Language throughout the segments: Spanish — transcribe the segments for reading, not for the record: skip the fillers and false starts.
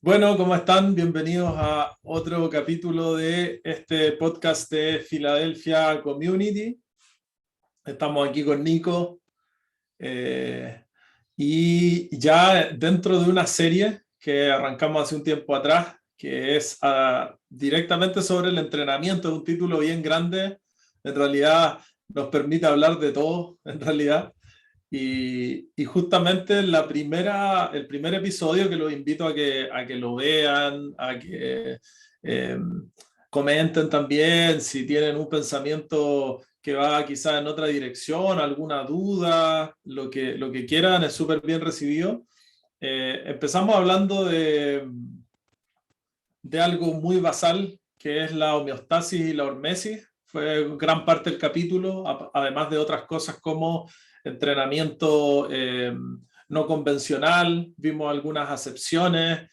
Bueno, ¿cómo están? Bienvenidos a otro capítulo de este podcast de Philadelphia Community. Estamos aquí con Nico y ya dentro de una serie que arrancamos hace un tiempo atrás, que es directamente sobre el entrenamiento, es un título bien grande. En realidad nos permite hablar de todo, en realidad. Y justamente el primer episodio que los invito a que lo vean, a que eh, comenten también si tienen un pensamiento que va quizá en otra dirección, alguna duda, lo que quieran es súper bien recibido. Empezamos hablando de algo muy basal, que es la homeostasis y la hormesis. Fue gran parte del capítulo, además de otras cosas como entrenamiento no convencional, vimos algunas acepciones,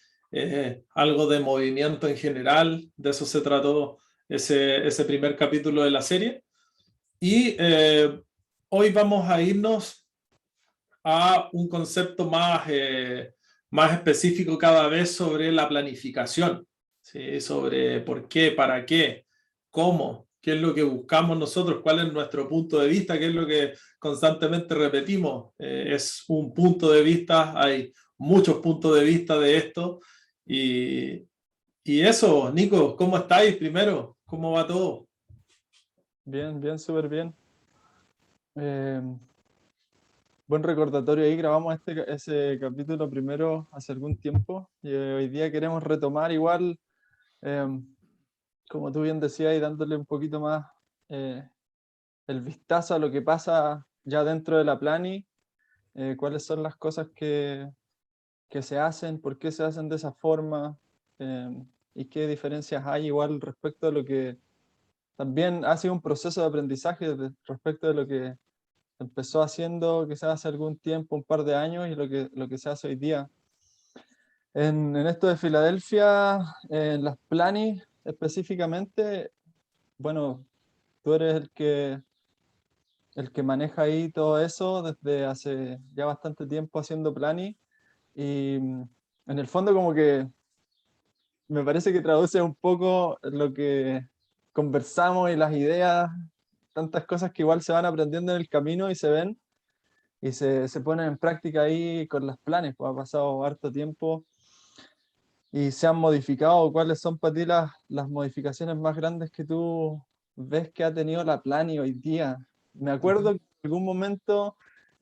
algo de movimiento en general, de eso se trató ese primer capítulo de la serie. Y hoy vamos a irnos a un concepto más específico cada vez sobre la planificación, ¿sí? Sobre por qué, para qué, cómo, qué es lo que buscamos nosotros, cuál es nuestro punto de vista, qué es lo que constantemente repetimos. Es un punto de vista, hay muchos puntos de vista de esto. Y, y eso, Nico, ¿cómo estáis primero? ¿Cómo va todo? Bien, súper bien. Eh, Buen recordatorio ahí, grabamos ese capítulo primero hace algún tiempo y hoy día queremos retomar igual, eh, como tú bien decías, y dándole un poquito más eh, el vistazo a lo que pasa ya dentro de la Plani, cuáles son las cosas que se hacen, por qué se hacen de esa forma, eh, y qué diferencias hay igual respecto a lo que también ha sido un proceso de aprendizaje respecto de lo que empezó haciendo quizás hace algún tiempo, un par de años, y lo que se hace hoy día. En esto de Filadelfia, en las planis específicamente, bueno, tú eres el que maneja ahí todo eso desde hace ya bastante tiempo haciendo planis, y en el fondo como que me parece que traduce un poco lo que conversamos y las ideas, tantas cosas que igual se van aprendiendo en el camino y se ven y se ponen en práctica ahí con los planes, pues ha pasado harto tiempo y se han modificado. ¿Cuáles son para ti las modificaciones más grandes que tú ves que ha tenido la Plani hoy día? Me acuerdo que en algún momento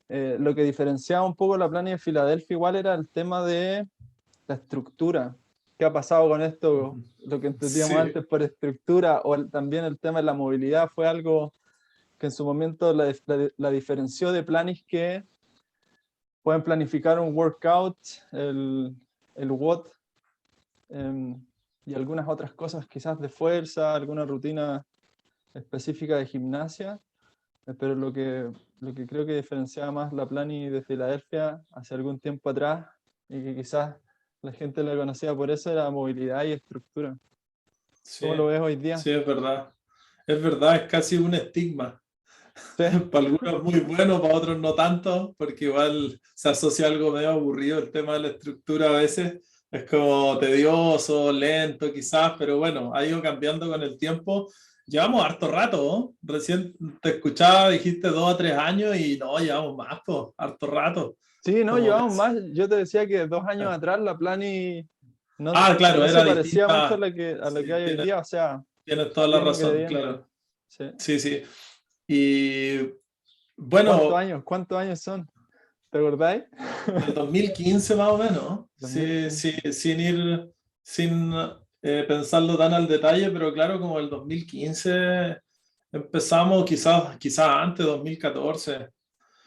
lo que diferenciaba un poco la Plani de Filadelfia igual era el tema de la estructura. ¿Qué ha pasado con esto? Lo que entendíamos Sí, antes por estructura o también el tema de la movilidad fue algo que en su momento la diferenció de planes que pueden planificar un workout, el WOD, y algunas otras cosas quizás de fuerza, alguna rutina específica de gimnasia, pero lo que creo que diferenciaba más la Plani de Filadelfia hace algún tiempo atrás y que quizás la gente la conocía por eso era movilidad y estructura. sí, ¿Cómo lo ves hoy día? sí, es verdad. Es verdad, es casi un estigma. Sí, Para algunos muy bueno, para otros no tanto, porque igual se asocia a algo medio aburrido el tema de la estructura a veces. Es como tedioso, lento quizás, pero bueno, ha ido cambiando con el tiempo. Llevamos harto rato, ¿no? Recién te escuchaba, dijiste 2 a 3 años y no, llevamos más, pues, harto rato. sí, no, Como llevamos casi. más. Yo te decía que 2 años atrás la Plani Ah, claro, no se era parecía mucho a distinta. lo que Sí, hay hoy día, o sea, tienes toda la tiene razón, ingredientes. claro. Sí. Sí, sí. Y ¿Cuántos bueno, años? ¿Cuántos años son? ¿Te acordáis? del 2015 más o menos, sí, 2015. sí, sin pensarlo tan al detalle, pero claro, como el 2015 empezamos, quizás antes, 2014,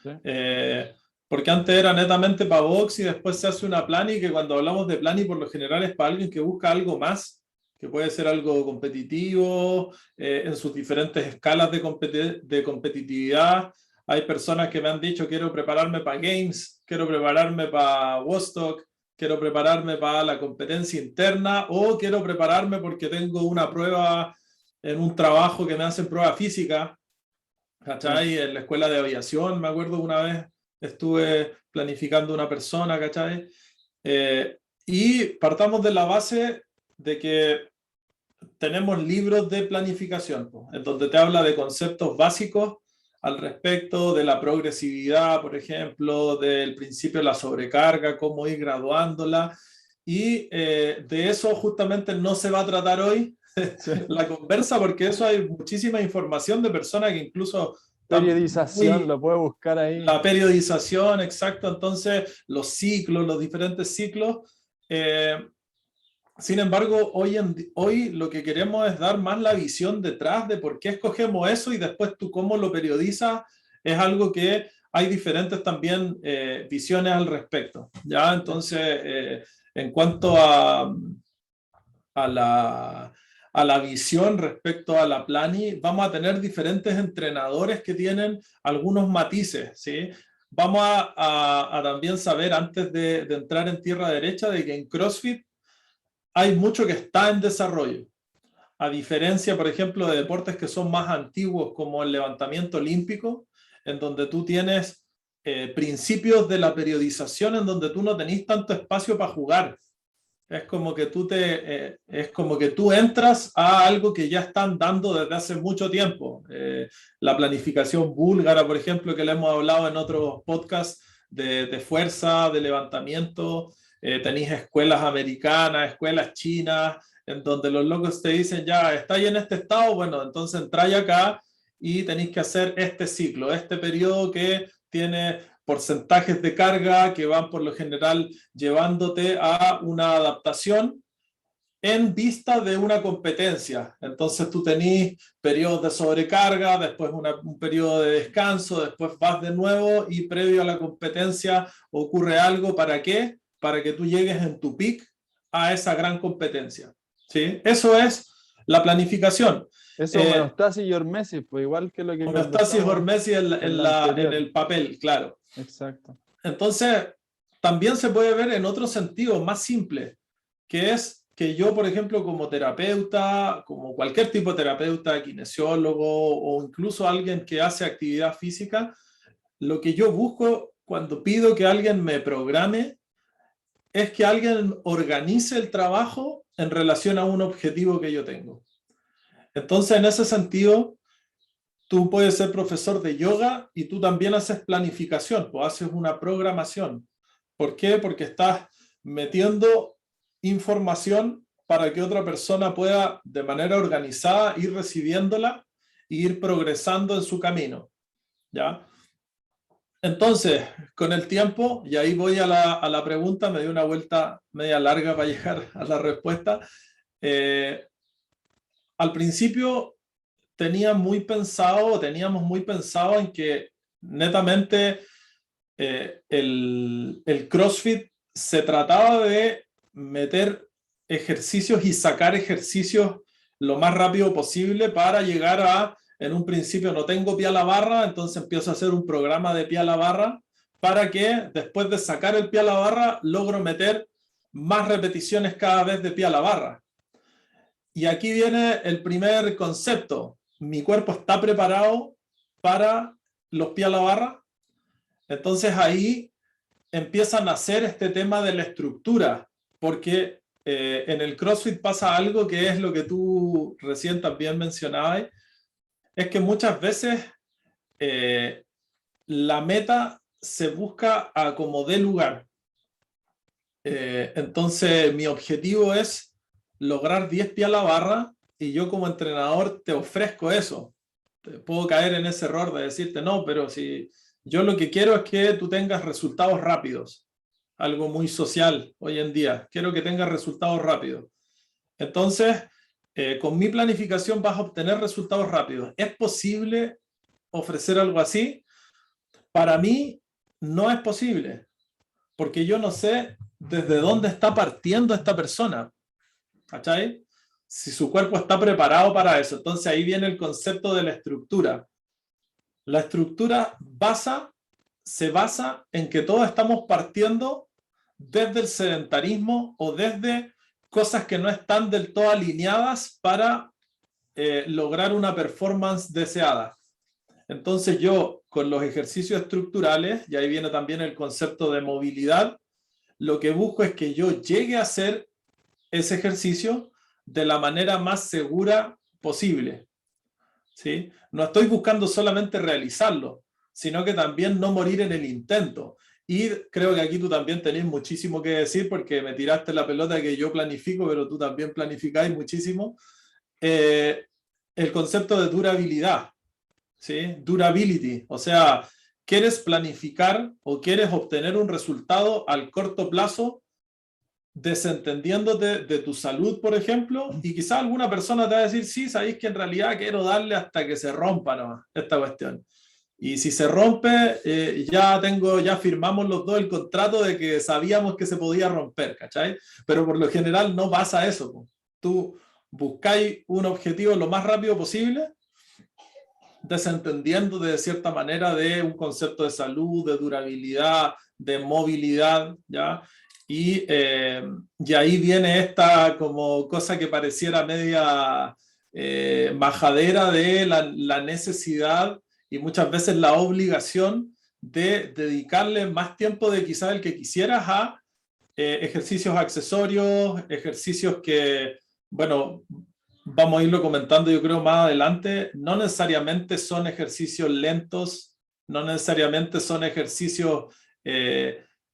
Sí. eh, porque antes era netamente para box y después se hace una plani, que cuando hablamos de plani por lo general es para alguien que busca algo más, que puede ser algo competitivo, en sus diferentes escalas de competitividad. Hay personas que me han dicho, quiero prepararme para Games, quiero prepararme para Vostok, quiero prepararme para la competencia interna o quiero prepararme porque tengo una prueba en un trabajo que me hacen prueba física. Sí. ¿Cachai? En la escuela de aviación, me acuerdo una vez estuve planificando una persona, ¿cachai? Y partamos de la base de que tenemos libros de planificación, pues, en donde te habla de conceptos básicos al respecto de la progresividad, por ejemplo, del principio de la sobrecarga, cómo ir graduándola, y de eso justamente no se va a tratar hoy Sí. la conversa, porque eso hay muchísima información de personas que incluso Periodización, lo puedes buscar ahí. la periodización, exacto, entonces los ciclos, los diferentes ciclos. Sin embargo, hoy lo que queremos es dar más la visión detrás de por qué escogemos eso y después tú cómo lo periodizas. Es algo que hay diferentes también visiones al respecto. ¿Ya? Entonces, en cuanto a la visión respecto a la Plani, vamos a tener diferentes entrenadores que tienen algunos matices, ¿sí? Vamos a también saber, antes de entrar en tierra derecha, de que en CrossFit hay mucho que está en desarrollo. A diferencia, por ejemplo, de deportes que son más antiguos, como el levantamiento olímpico, en donde tú tienes principios de la periodización, en donde tú no tenés tanto espacio para jugar. Es como que es como que tú entras a algo que ya están dando desde hace mucho tiempo. La planificación búlgara, por ejemplo, que le hemos hablado en otros podcasts de fuerza, de levantamiento. Tenéis escuelas americanas, escuelas chinas, en donde los locos te dicen, ya, estáis en este estado, bueno, entonces entráis acá y tenéis que hacer este ciclo, este periodo que tiene porcentajes de carga que van por lo general llevándote a una adaptación en vista de una competencia. Entonces tú tenés periodos de sobrecarga, después un periodo de descanso, después vas de nuevo y previo a la competencia ocurre algo. ¿Para qué? Para que tú llegues en tu peak a esa gran competencia. ¿Sí? Eso es la planificación. Eso, homeostasis y hormesis, pues igual que lo que Homeostasis, conversamos hormesis en anterior. el papel, claro. Exacto. Entonces, también se puede ver en otro sentido más simple, que es que yo, por ejemplo, como terapeuta, como cualquier tipo de terapeuta, kinesiólogo o incluso alguien que hace actividad física, lo que yo busco cuando pido que alguien me programe es que alguien organice el trabajo en relación a un objetivo que yo tengo. Entonces, en ese sentido, tú puedes ser profesor de yoga y tú también haces planificación, pues haces una programación. ¿Por qué? Porque estás metiendo información para que otra persona pueda de manera organizada ir recibiéndola e ir progresando en su camino. ¿Ya? Entonces, con el tiempo, y ahí voy a la pregunta, me dio una vuelta media larga para llegar a la respuesta. Al principio teníamos muy pensado en que netamente el CrossFit se trataba de meter ejercicios y sacar ejercicios lo más rápido posible para llegar a, en un principio no tengo pie a la barra, entonces empiezo a hacer un programa de pie a la barra para que después de sacar el pie a la barra logro meter más repeticiones cada vez de pie a la barra. Y aquí viene el primer concepto. Mi cuerpo está preparado para los pies a la barra. Entonces ahí empieza a nacer este tema de la estructura, porque en el CrossFit pasa algo que es lo que tú recién también mencionabas, es que muchas veces la meta se busca a como dé lugar. Entonces mi objetivo es lograr 10 pies a la barra y yo como entrenador te ofrezco eso. Te puedo caer en ese error de decirte, no, pero si yo lo que quiero es que tú tengas resultados rápidos, algo muy social hoy en día, quiero que tengas resultados rápidos. Entonces, con mi planificación vas a obtener resultados rápidos. ¿Es posible ofrecer algo así? Para mí no es posible, porque yo no sé desde dónde está partiendo esta persona. ¿Cachai? Si su cuerpo está preparado para eso. Entonces ahí viene el concepto de la estructura. La estructura se basa en que todos estamos partiendo desde el sedentarismo o desde cosas que no están del todo alineadas para lograr una performance deseada. Entonces yo, con los ejercicios estructurales, y ahí viene también el concepto de movilidad, lo que busco es que yo llegue a hacer ese ejercicio de la manera más segura posible, ¿sí? No estoy buscando solamente realizarlo, sino que también no morir en el intento. Y creo que aquí tú también tenés muchísimo que decir porque me tiraste la pelota que yo planifico, pero tú también planificáis muchísimo. Eh, el concepto de durabilidad, ¿sí? Durability, o sea, ¿quieres planificar o quieres obtener un resultado al corto plazo desentendiéndote de tu salud, por ejemplo? Y quizás alguna persona te va a decir, sí, sabéis que en realidad quiero darle hasta que se rompa nomás esta cuestión. Y si se rompe, ya firmamos los dos el contrato de que sabíamos que se podía romper, ¿cachai? Pero por lo general no pasa eso, po. Tú buscáis un objetivo lo más rápido posible, desentendiendo de cierta manera de un concepto de salud, de durabilidad, de movilidad, ¿ya? Y ahí viene esta como cosa que pareciera media majadera de la necesidad y muchas veces la obligación de dedicarle más tiempo de quizás el que quisieras a ejercicios accesorios, ejercicios que, bueno, vamos a irlo comentando yo creo más adelante, no necesariamente son ejercicios lentos, no necesariamente son ejercicios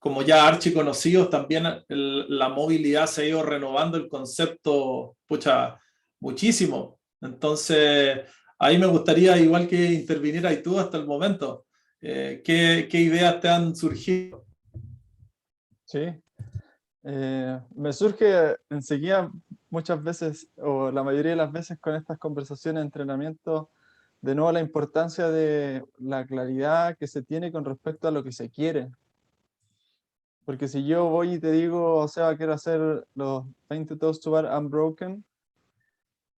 como ya archiconocidos, también la movilidad se ha ido renovando el concepto, pucha, muchísimo. Entonces, ahí me gustaría igual que intervinieras tú hasta el momento. ¿Qué ideas te han surgido? Sí. Me surge enseguida muchas veces, o la mayoría de las veces con estas conversaciones de entrenamiento, de nuevo la importancia de la claridad que se tiene con respecto a lo que se quiere. Porque si yo voy y te digo, o sea, quiero hacer los 20 toes to bar unbroken,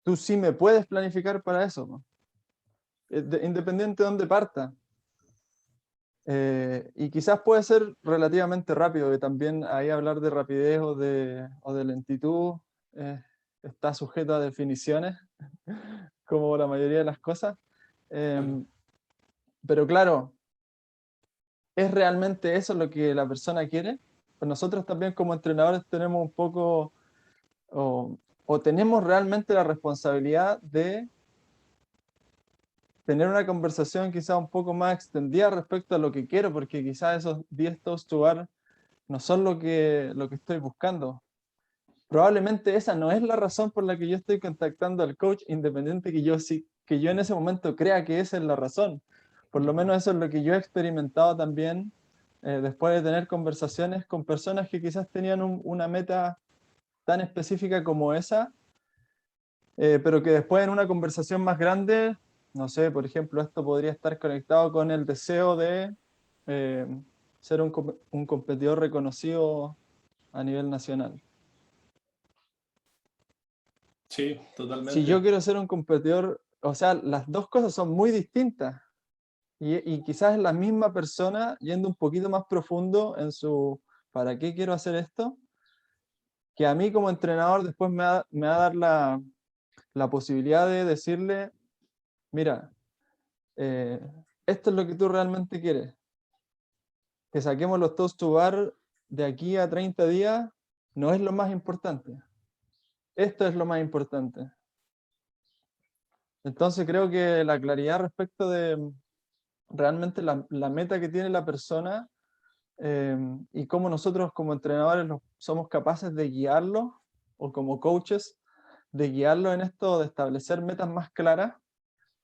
tú sí me puedes planificar para eso, ¿no? Independiente de dónde parta. Y quizás puede ser relativamente rápido, que también ahí hablar de rapidez o de lentitud está sujeto a definiciones, como la mayoría de las cosas. Pero claro, ¿es realmente eso lo que la persona quiere? Pues nosotros también como entrenadores tenemos un poco, o tenemos realmente la responsabilidad de tener una conversación quizás un poco más extendida respecto a lo que quiero, porque quizás esos 10 toes to bar no son lo que estoy buscando. Probablemente esa no es la razón por la que yo estoy contactando al coach, independiente que yo en ese momento crea que esa es la razón. Por lo menos eso es lo que yo he experimentado también después de tener conversaciones con personas que quizás tenían una meta tan específica como esa, pero que después en una conversación más grande, no sé, por ejemplo, esto podría estar conectado con el deseo de eh, ser un competidor reconocido a nivel nacional. Sí, Si yo totalmente. quiero ser un competidor, o sea, las dos cosas son muy distintas y quizás es la misma persona yendo un poquito más profundo en su ¿para qué quiero hacer esto? Que a mí como entrenador después me va a dar la posibilidad de decirle, mira, eh, esto es lo que tú realmente quieres, que saquemos los toes to bar de aquí a 30 días no es lo más importante, esto es lo más importante. Entonces creo que la claridad respecto de realmente la meta que tiene la persona y cómo nosotros como entrenadores somos capaces de guiarlo o como coaches de guiarlo en esto de establecer metas más claras,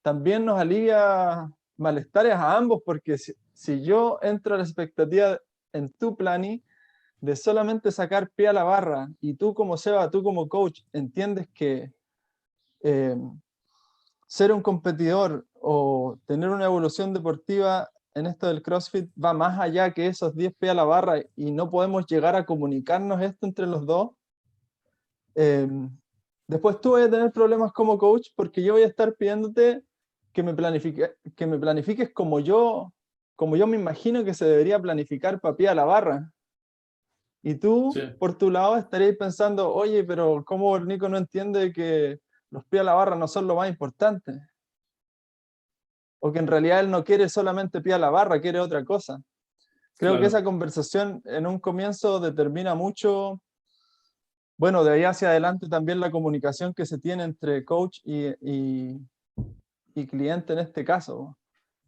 también nos alivia malestares a ambos porque si yo entro a la expectativa en tu planning de solamente sacar pie a la barra y tú como Seba, tú como coach entiendes que eh, ser un competidor o tener una evolución deportiva en esto del CrossFit va más allá que esos 10 pies a la barra y no podemos llegar a comunicarnos esto entre los dos, eh, después tú vas a tener problemas como coach porque yo voy a estar pidiéndote que me planifiques como yo me imagino que se debería planificar para pie a la barra. Y Sí. tú, por tu lado, estarías pensando, oye, pero ¿cómo Nico no entiende que los pies a la barra no son lo más importante? O que en realidad él no quiere solamente pie a la barra, quiere otra cosa. Creo que Claro. esa conversación en un comienzo determina mucho, bueno, de ahí hacia adelante también la comunicación que se tiene entre coach y cliente en este caso.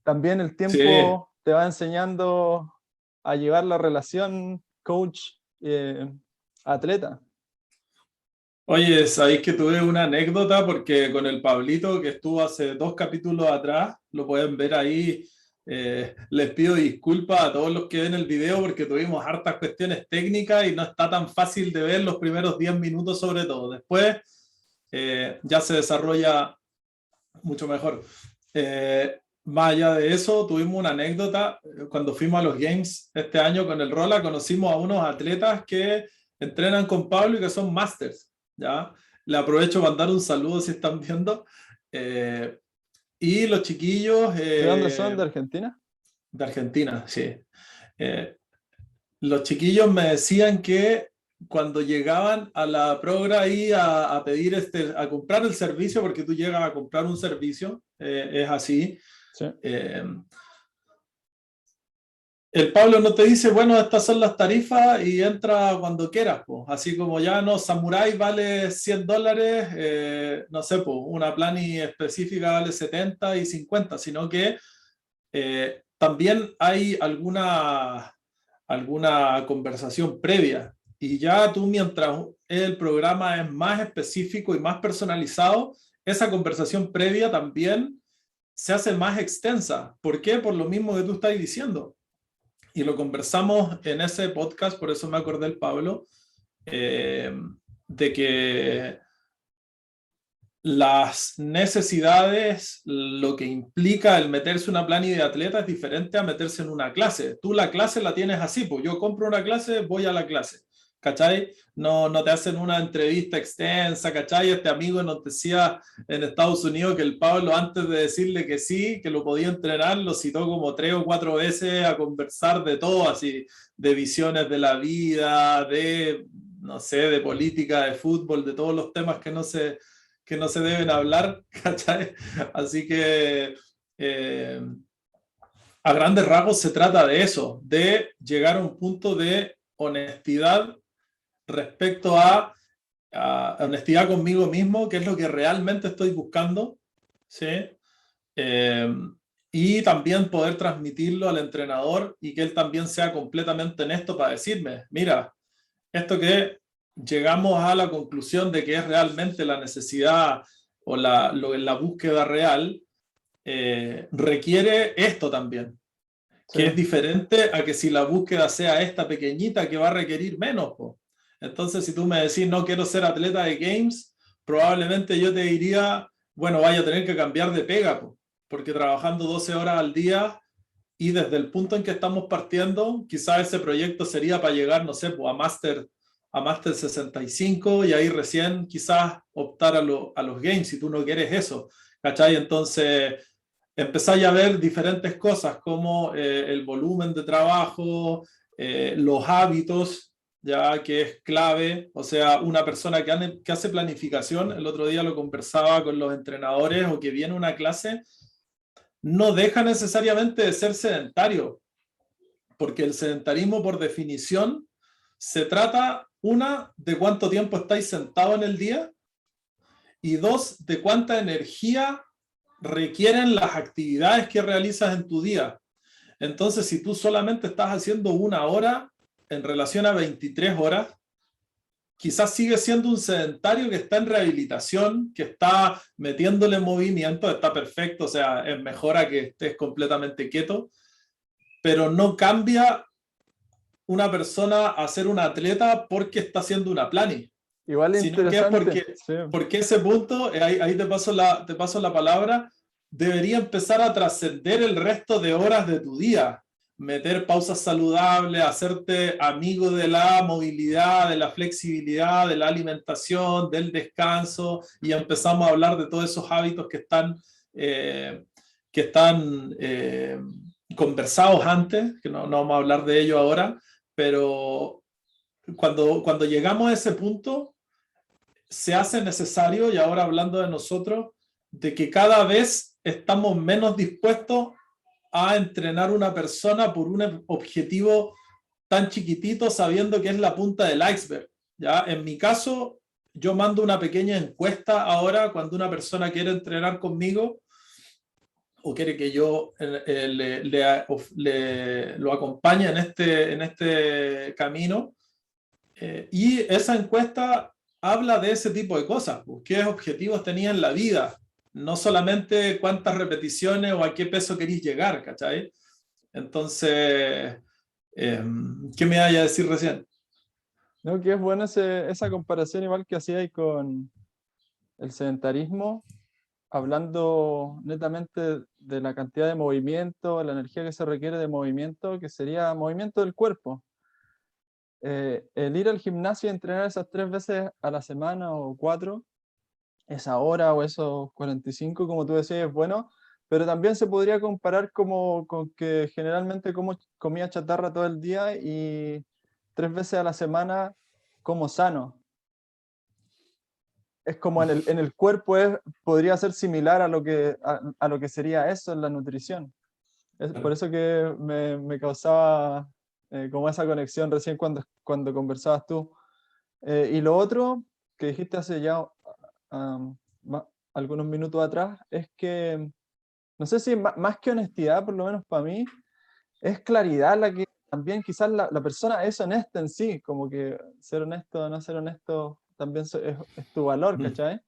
También el Sí. tiempo te va enseñando a llevar la relación coach-atleta. Oye, sabéis que tuve una anécdota porque con el Pablito que estuvo hace 2 capítulos atrás, lo pueden ver ahí. Les pido disculpas a todos los que ven el video porque tuvimos hartas cuestiones técnicas y no está tan fácil de ver los primeros 10 minutos sobre todo. Después ya se desarrolla mucho mejor. Más allá de eso, tuvimos una anécdota. Cuando fuimos a los Games este año con el Rola, conocimos a unos atletas que entrenan con Pablo y que son masters, ¿ya? Le aprovecho para dar un saludo si están viendo. Eh, y los chiquillos ¿De dónde son? ¿De Argentina? de Argentina, sí. Eh, los chiquillos me decían que cuando llegaban a la progra ahí a pedir a comprar el servicio, porque tú llegas a comprar un servicio, es así. Sí. El Pablo no te dice, bueno, estas son las tarifas y entra cuando quieras, pues. Así como ya no, Samurai vale $100, no sé, pues, una plani específica vale 70 y 50, sino que también hay alguna conversación previa. Y ya tú, mientras el programa es más específico y más personalizado, esa conversación previa también se hace más extensa. ¿Por qué? Por lo mismo que tú estás diciendo. Y lo conversamos en ese podcast, por eso me acordé del Pablo, de que las necesidades, lo que implica el meterse una planilla de atleta es diferente a meterse en una clase. Tú la clase la tienes así, pues yo compro una clase, voy a la clase, ¿cachai? No, no te hacen una entrevista extensa, ¿cachai? Este amigo nos decía en Estados Unidos que el Pablo, antes de decirle que sí, que lo podía entrenar, lo citó como 3 o 4 veces a conversar de todo, así, de visiones de la vida, de, no sé, de política, de fútbol, de todos los temas que no se deben hablar, ¿cachai? Así que a grandes rasgos se trata de eso, de llegar a un punto de honestidad respecto a honestidad conmigo mismo, que es lo que realmente estoy buscando, ¿sí? Eh, y también poder transmitirlo al entrenador y que él también sea completamente honesto para decirme, mira, esto que llegamos a la conclusión de que es realmente la necesidad o la búsqueda real, requiere esto también, Sí. que es diferente a que si la búsqueda sea esta pequeñita que va a requerir menos. Po. Entonces, si tú me decís no quiero ser atleta de games, probablemente yo te diría, bueno, vaya a tener que cambiar de pega, po, porque trabajando 12 horas al día y desde el punto en que estamos partiendo, quizás ese proyecto sería para llegar, no sé, pues a Master 65 y ahí recién quizás optar a los games si tú no quieres eso, ¿cachai? Entonces empezáis a ver diferentes cosas como el volumen de trabajo, los hábitos, ya que es clave, o sea, una persona que hace planificación, el otro día lo conversaba con los entrenadores o que viene a una clase, no deja necesariamente de ser sedentario, porque el sedentarismo por definición se trata, una, de cuánto tiempo estáis sentado en el día y dos, de cuánta energía requieren las actividades que realizas en tu día. Entonces, si tú solamente estás haciendo 1 hora en relación a 23 horas, quizás sigue siendo un sedentario que está en rehabilitación, que está metiéndole movimiento, está perfecto, o sea, es mejor a que estés completamente quieto, pero no cambia una persona a ser un atleta porque está haciendo una planning, Igual es sino que es interesante. Sí. porque ese punto, ahí te paso la palabra, debería empezar a trascender el resto de horas de tu día, meter pausas saludables, hacerte amigo de la movilidad, de la flexibilidad, de la alimentación, del descanso, y empezamos a hablar de todos esos hábitos que están conversados antes, que no vamos a hablar de ello ahora, pero cuando llegamos a ese punto, se hace necesario, y ahora hablando de nosotros, de que cada vez estamos menos dispuestos a entrenar una persona por un objetivo tan chiquitito sabiendo que es la punta del iceberg. ¿Ya? En mi caso, yo mando una pequeña encuesta ahora cuando una persona quiere entrenar conmigo o quiere que yo lo acompañe en este camino. Y esa encuesta habla de ese tipo de cosas, pues, qué objetivos tenía en la vida, no solamente cuántas repeticiones o a qué peso queréis llegar, ¿cachai? Entonces, ¿qué me vaya a decir recién? ¿No? Que es buena esa comparación igual que hacía ahí con el sedentarismo, hablando netamente de la cantidad de movimiento, la energía que se requiere de movimiento, que sería movimiento del cuerpo. El ir al gimnasio y entrenar esas 3 veces a la semana o 4, esa hora o esos 45, como tú decías, es bueno, pero también se podría comparar como con que generalmente como comía chatarra todo el día y 3 veces a la semana como sano. Es como en el cuerpo podría ser similar a lo que sería eso en la nutrición. Es por eso que me causaba como esa conexión recién cuando conversabas tú. Y lo otro que dijiste hace ya algunos minutos atrás es que, no sé si más que honestidad, por lo menos para mí, es claridad la que también quizás la persona es honesta en sí, como que ser honesto o no ser honesto también es tu valor, ¿cachai?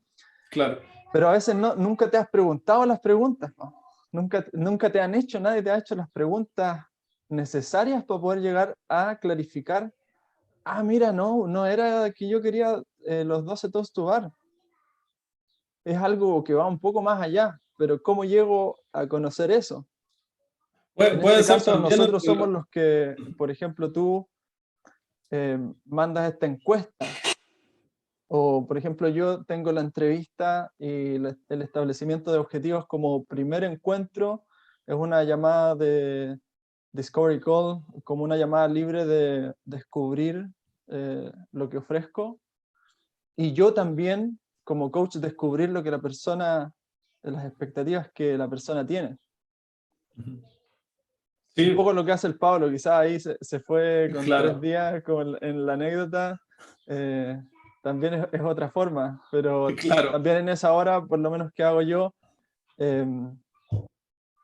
Claro. Pero a veces nunca te has preguntado las preguntas, ¿no? Nunca te han hecho, nadie te ha hecho las preguntas necesarias para poder llegar a clarificar, mira, no era que yo quería los 12 toast to bar. Es algo que va un poco más allá, pero ¿cómo llego a conocer eso? En Puede este ser caso, también nosotros somos los que, por ejemplo, tú mandas esta encuesta, o por ejemplo, yo tengo la entrevista y el establecimiento de objetivos como primer encuentro, es una llamada de Discovery Call, como una llamada libre de descubrir lo que ofrezco. Y yo también, como coach, descubrir lo que la persona, las expectativas que la persona tiene. Un Sí, poco lo que hace el Pablo, quizás ahí se fue con 3 claro, días, como en la anécdota, eh, también es otra forma, pero claro, también en esa hora, por lo menos que hago yo, eh,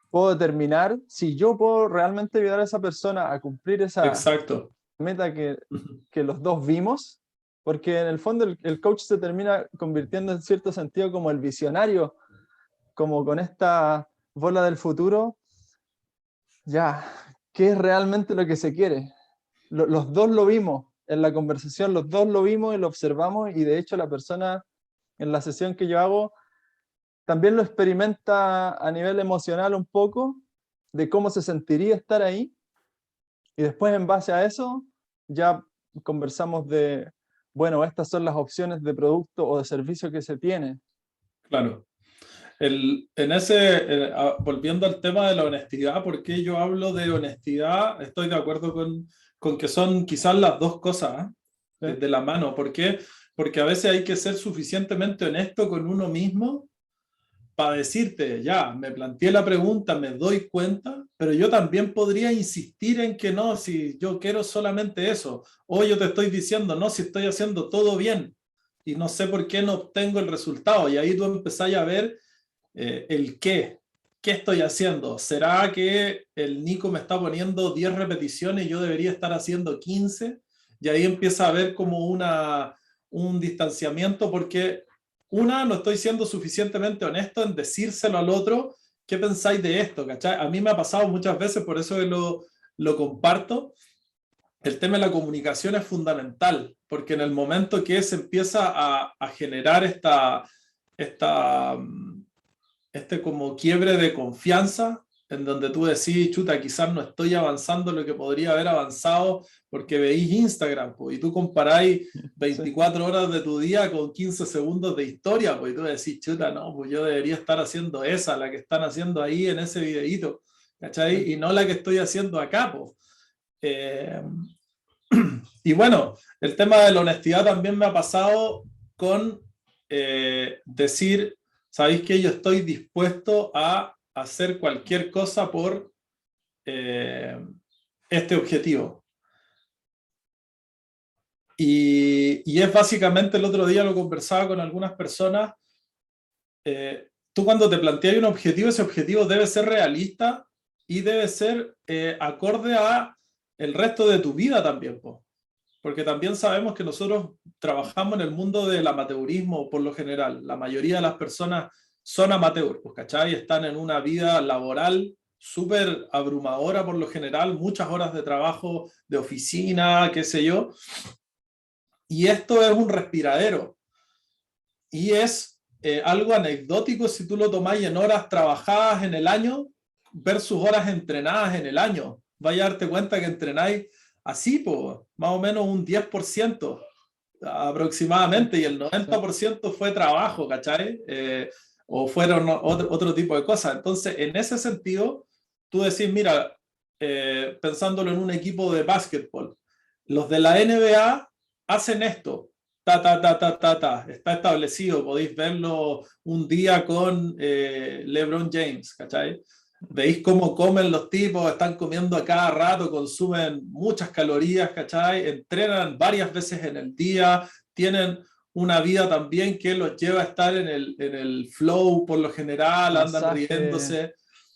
puedo determinar si yo puedo realmente ayudar a esa persona a cumplir esa exacto. meta que los dos vimos, porque en el fondo el coach se termina convirtiendo en cierto sentido como el visionario, como con esta bola del futuro, ya, ¿qué es realmente lo que se quiere? Los dos lo vimos en la conversación, los dos lo vimos y lo observamos, y de hecho la persona en la sesión que yo hago también lo experimenta a nivel emocional un poco, de cómo se sentiría estar ahí, y después en base a eso ya conversamos de, bueno, estas son las opciones de producto o de servicio que se tiene. Claro. Volviendo al tema de la honestidad, ¿por qué yo hablo de honestidad? Estoy de acuerdo con que son quizás las dos cosas, ¿Sí? de la mano. ¿Por qué? Porque a veces hay que ser suficientemente honesto con uno mismo para decirte, ya, me planteé la pregunta, me doy cuenta, pero yo también podría insistir en que no, si yo quiero solamente eso, o yo te estoy diciendo, no, si estoy haciendo todo bien y no sé por qué no obtengo el resultado, y ahí tú empezás a ver el qué estoy haciendo. ¿Será que el Nico me está poniendo 10 repeticiones y yo debería estar haciendo 15? Y ahí empieza a haber como un distanciamiento porque no estoy siendo suficientemente honesto en decírselo al otro, ¿qué pensáis de esto? ¿Cachai? A mí me ha pasado muchas veces, por eso que lo comparto. El tema de la comunicación es fundamental, porque en el momento que se empieza a generar esta, este como quiebre de confianza, en donde tú decís, chuta, quizás no estoy avanzando lo que podría haber avanzado porque veís Instagram, pues, y tú comparáis Sí. 24 horas de tu día con 15 segundos de historia, pues, y tú decís, chuta, no, pues yo debería estar haciendo esa, la que están haciendo ahí en ese videíto, ¿cachai? Sí. Y no la que estoy haciendo acá, pues. Eh, y bueno, el tema de la honestidad también me ha pasado con decir, sabéis que yo estoy dispuesto a hacer cualquier cosa por este objetivo. Y es básicamente, el otro día lo conversaba con algunas personas, tú cuando te planteas un objetivo, ese objetivo debe ser realista y debe ser acorde a el resto de tu vida también, po. Porque también sabemos que nosotros trabajamos en el mundo del amateurismo por lo general. La mayoría de las personas son amateurs, pues, ¿cachai? Están en una vida laboral súper abrumadora por lo general, muchas horas de trabajo de oficina, qué sé yo. Y esto es un respiradero. Y es algo anecdótico si tú lo tomáis en horas trabajadas en el año versus horas entrenadas en el año. Vaya a darte cuenta que entrenáis así, pues, más o menos un 10% aproximadamente, y el Sí. 90% fue trabajo, ¿cachai? O fueron otro tipo de cosas. Entonces, en ese sentido, tú decís, mira, pensándolo en un equipo de básquetbol, los de la NBA hacen esto, está establecido, podéis verlo un día con LeBron James, ¿cachai? Veis cómo comen los tipos, están comiendo a cada rato, consumen muchas calorías, ¿cachai? Entrenan varias veces en el día, tienen una vida también que los lleva a estar en el flow por lo general, andan Masaje, riéndose.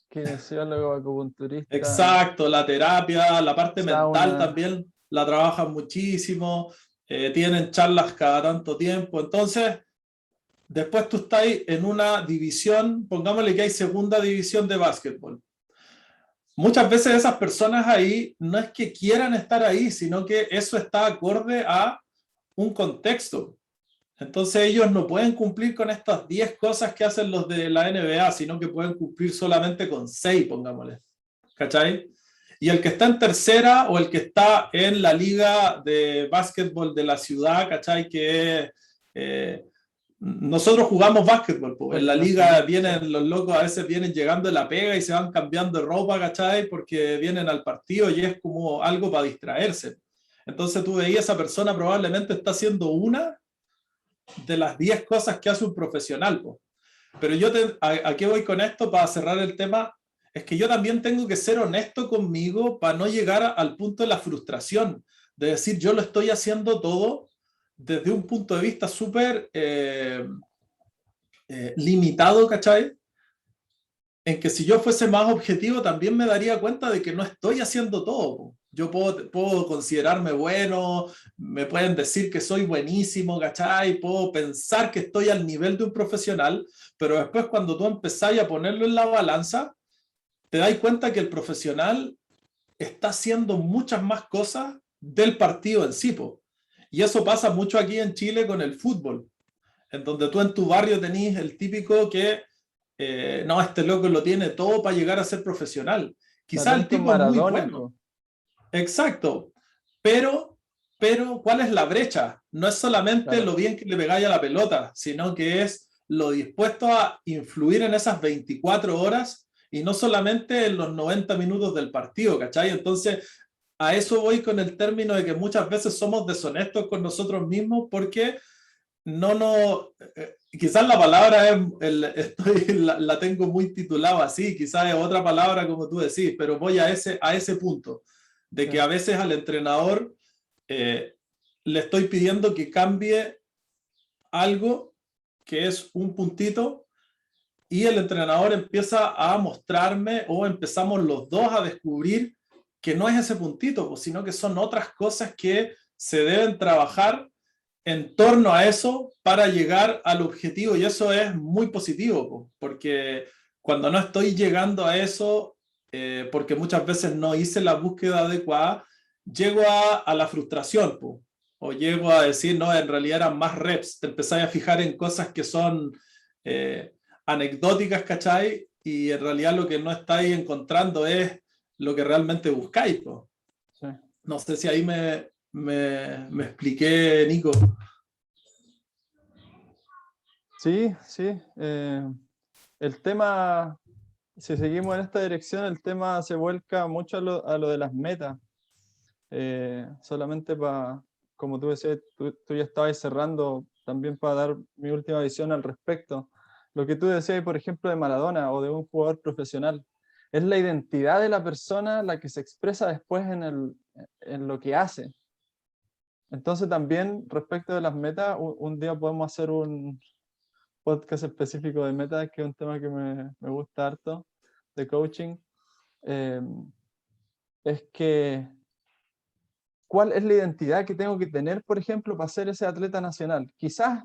kinesiólogo, acupunturista, Exacto, la terapia, la parte mental sauna. también la trabajan muchísimo, tienen charlas cada tanto tiempo. Entonces, después tú estás en una división, pongámosle que hay segunda división de básquetbol. Muchas veces esas personas ahí no es que quieran estar ahí, sino que eso está acorde a un contexto. Entonces ellos no pueden cumplir con estas 10 cosas que hacen los de la NBA, sino que pueden cumplir solamente con 6, pongámosle. ¿Cachai? Y el que está en tercera o el que está en la liga de básquetbol de la ciudad, ¿cachai? Que es, nosotros jugamos básquetbol, pues. En la La liga ciudad, sí. vienen los locos, a veces vienen llegando de la pega y se van cambiando de ropa, ¿cachai? Porque vienen al partido y es como algo para distraerse. Entonces tú veías, esa persona probablemente está haciendo una de las 10 cosas que hace un profesional, pues. Pero ¿a qué voy con esto para cerrar el tema? Es que yo también tengo que ser honesto conmigo para no llegar al punto de la frustración, de decir yo lo estoy haciendo todo desde un punto de vista súper limitado, ¿cachai? En que si yo fuese más objetivo también me daría cuenta de que no estoy haciendo todo. Yo puedo considerarme bueno, me pueden decir que soy buenísimo, ¿cachai? Puedo pensar que estoy al nivel de un profesional, pero después cuando tú empezás a ponerlo en la balanza, te das cuenta que el profesional está haciendo muchas más cosas del partido en sí, po. Y eso pasa mucho aquí en Chile con el fútbol, en donde tú en tu barrio tenés el típico que no, este loco lo tiene todo para llegar a ser profesional. Quizás el Talento tipo es muy bueno, maradónico. exacto, pero ¿cuál es la brecha? No es solamente Claro. lo bien que le pegáis a la pelota, sino que es lo dispuesto a influir en esas 24 horas y no solamente en los 90 minutos del partido, ¿cachai? Entonces, a eso voy con el término de que muchas veces somos deshonestos con nosotros mismos porque no, quizás la palabra la tengo muy titulada así, quizás es otra palabra como tú decís, pero voy a ese punto, de Sí. que a veces al entrenador le estoy pidiendo que cambie algo que es un puntito y el entrenador empieza a mostrarme o empezamos los dos a descubrir que no es ese puntito, sino que son otras cosas que se deben trabajar en torno a eso para llegar al objetivo, y eso es muy positivo, porque cuando no estoy llegando a eso, porque muchas veces no hice la búsqueda adecuada, llego a la frustración, o llego a decir, no, en realidad eran más reps, te empezás a fijar en cosas que son eh, anecdóticas, ¿cachai? Y en realidad lo que no estáis encontrando es lo que realmente buscáis, po. Sí. No sé si ahí me expliqué, Nico. Sí, sí. El tema, si seguimos en esta dirección, el tema se vuelca mucho a lo de las metas. Solamente para, como tú decías, tú ya estabas cerrando también para dar mi última visión al respecto. Lo que tú decías, por ejemplo, de Maradona o de un jugador profesional. es la identidad de la persona la que se expresa después en lo que hace. Entonces también respecto de las metas, un día podemos hacer un podcast específico de metas, que es un tema que me gusta harto, de coaching. Es que, ¿cuál es la identidad que tengo que tener, por ejemplo, para ser ese atleta nacional? Quizás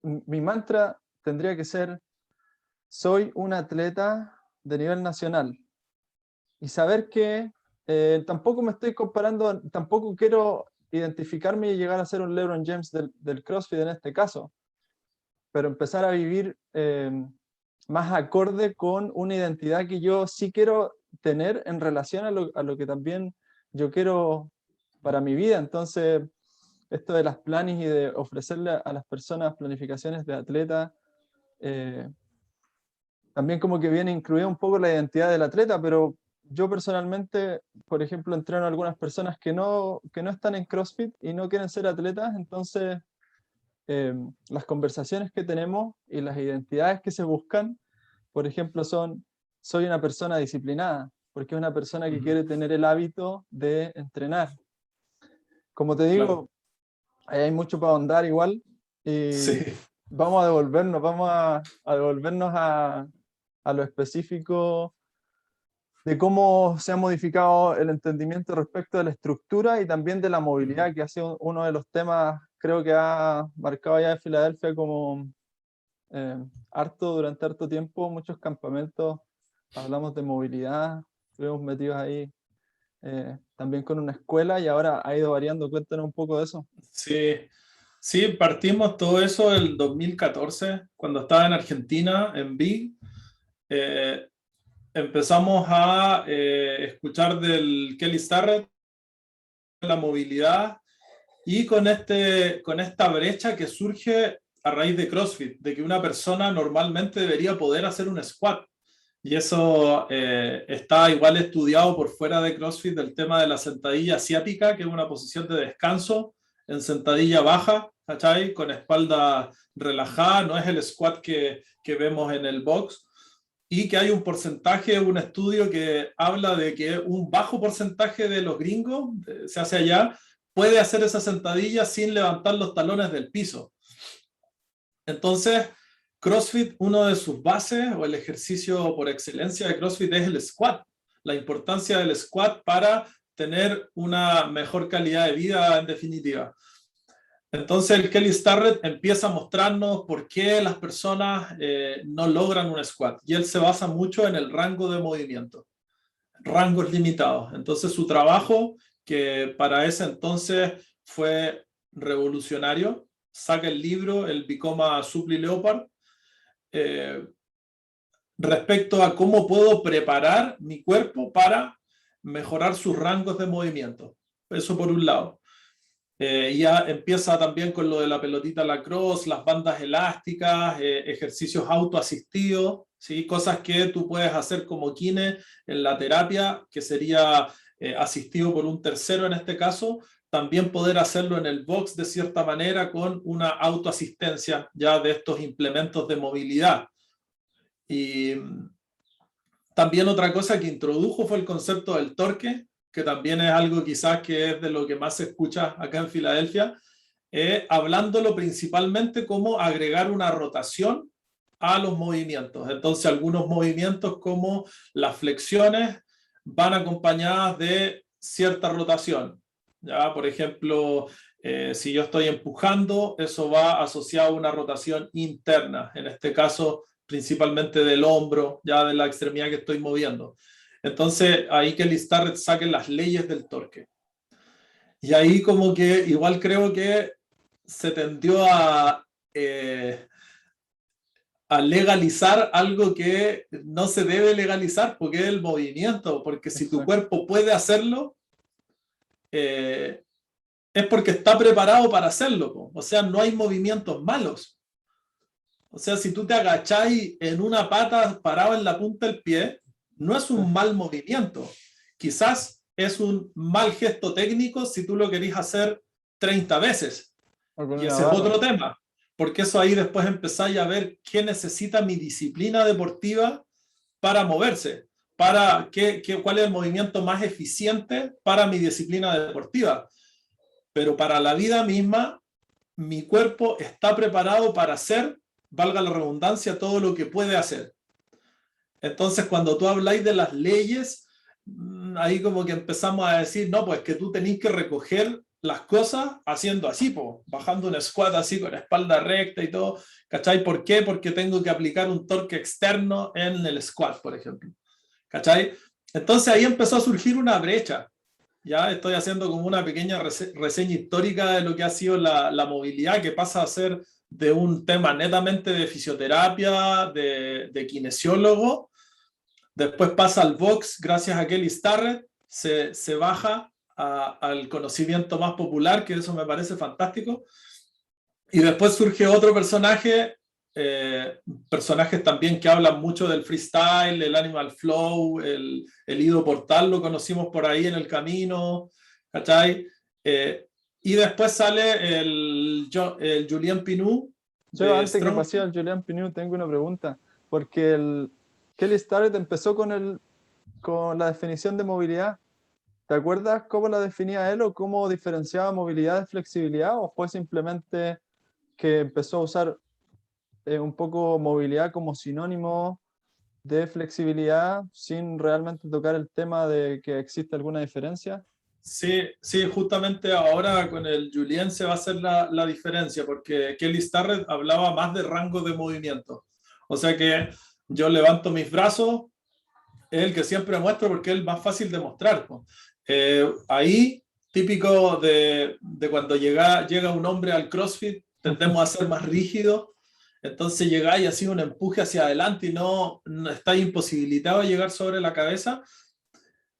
mi mantra tendría que ser: soy un atleta de nivel nacional. Y saber que tampoco me estoy comparando, tampoco quiero identificarme y llegar a ser un LeBron James del CrossFit en este caso, pero empezar a vivir más acorde con una identidad que yo sí quiero tener en relación a lo que también yo quiero para mi vida. Entonces, esto de las planes y de ofrecerle a las personas planificaciones de atleta, también como que viene incluida un poco la identidad del atleta, pero yo personalmente, por ejemplo, entreno a algunas personas que no están en CrossFit y no quieren ser atletas. Entonces las conversaciones que tenemos y las identidades que se buscan, por ejemplo, soy una persona disciplinada, porque es una persona que quiere tener el hábito de entrenar. Como te digo, Claro. ahí hay mucho para ahondar igual, y Sí. vamos a devolvernos a lo específico de cómo se ha modificado el entendimiento respecto de la estructura y también de la movilidad, que ha sido uno de los temas, creo que ha marcado ya en Filadelfia como durante harto tiempo, muchos campamentos, hablamos de movilidad, estuvimos metidos ahí también con una escuela, y ahora ha ido variando. Cuéntanos un poco de eso. Sí, sí, partimos todo eso el 2014, cuando estaba en Argentina, en Big. Empezamos a escuchar del Kelly Starrett, la movilidad, y con esta brecha que surge a raíz de CrossFit, de que una persona normalmente debería poder hacer un squat. Y eso está igual estudiado por fuera de CrossFit, del tema de la sentadilla asiática, que es una posición de descanso en sentadilla baja, ¿cachai? Con espalda relajada, no es el squat que vemos en el box. Y que hay un porcentaje, un estudio que habla de que un bajo porcentaje de los gringos, se hace allá, puede hacer esa sentadilla sin levantar los talones del piso. Entonces, CrossFit, uno de sus bases o el ejercicio por excelencia de CrossFit es el squat. La importancia del squat para tener una mejor calidad de vida en definitiva. Entonces el Kelly Starrett empieza a mostrarnos por qué las personas no logran un squat. Y él se basa mucho en el rango de movimiento, rangos limitados. Entonces su trabajo, que para ese entonces fue revolucionario, saca el libro, el Become a Supple Leopard, respecto a cómo puedo preparar mi cuerpo para mejorar sus rangos de movimiento. Eso por un lado. Ya empieza también con lo de la pelotita lacrosse, las bandas elásticas, ejercicios autoasistidos, ¿sí? Cosas que tú puedes hacer como kine en la terapia, que sería asistido por un tercero en este caso, también poder hacerlo en el box de cierta manera con una autoasistencia ya de estos implementos de movilidad. Y también otra cosa que introdujo fue el concepto del torque, que también es algo quizás que es de lo que más se escucha acá en Filadelfia, hablándolo principalmente como agregar una rotación a los movimientos. Entonces, algunos movimientos como las flexiones van acompañadas de cierta rotación. ¿Ya? Por ejemplo, si yo estoy empujando, eso va asociado a una rotación interna, en este caso principalmente del hombro, ya de la extremidad que estoy moviendo. Entonces, ahí que Kelly Starrett saque las leyes del torque. Y ahí como que igual creo que se tendió a legalizar algo que no se debe legalizar, porque es el movimiento, porque si tu Exacto. cuerpo puede hacerlo, es porque está preparado para hacerlo. O sea, no hay movimientos malos. O sea, si tú te agacháis en una pata parado en la punta del pie, no es un mal movimiento. Quizás es un mal gesto técnico si tú lo querís hacer 30 veces. O con Y una ese es barra. otro tema, porque eso ahí después empezáis a ver qué necesita mi disciplina deportiva para moverse. cuál es el movimiento más eficiente para mi disciplina deportiva. Pero para la vida misma, mi cuerpo está preparado para hacer, valga la redundancia, todo lo que puede hacer. Entonces, cuando tú habláis de las leyes, ahí como que empezamos a decir, no, pues que tú tenés que recoger las cosas haciendo así, po, bajando un squat así con la espalda recta y todo, ¿cachai? ¿Por qué? Porque tengo que aplicar un torque externo en el squat, por ejemplo, ¿cachai? Entonces ahí empezó a surgir una brecha. Ya estoy haciendo como una pequeña reseña histórica de lo que ha sido la movilidad, que pasa a ser de un tema netamente de fisioterapia, de kinesiólogo, después pasa al box gracias a Kelly Starrett, se baja al conocimiento más popular, que eso me parece fantástico, y después surge otro personaje, personajes también que hablan mucho del freestyle, el animal flow, el Ido Portal lo conocimos por ahí en el camino, ¿cachai? Y después sale el Julien Pinou. Yo antes que pasé al Julien Pinou tengo una pregunta, porque el Kelly Starrett empezó con la definición de movilidad. ¿Te acuerdas cómo la definía él o cómo diferenciaba movilidad de flexibilidad? ¿O fue simplemente que empezó a usar un poco movilidad como sinónimo de flexibilidad sin realmente tocar el tema de que existe alguna diferencia? Sí, sí, justamente ahora con el Julien se va a hacer la diferencia, porque Kelly Starrett hablaba más de rango de movimiento. O sea que yo levanto mis brazos, es el que siempre muestro porque es el más fácil de mostrar. Ahí, típico de cuando llega un hombre al CrossFit, tendemos a ser más rígidos, entonces llegáis así un empuje hacia adelante y no estáis imposibilitado de llegar sobre la cabeza.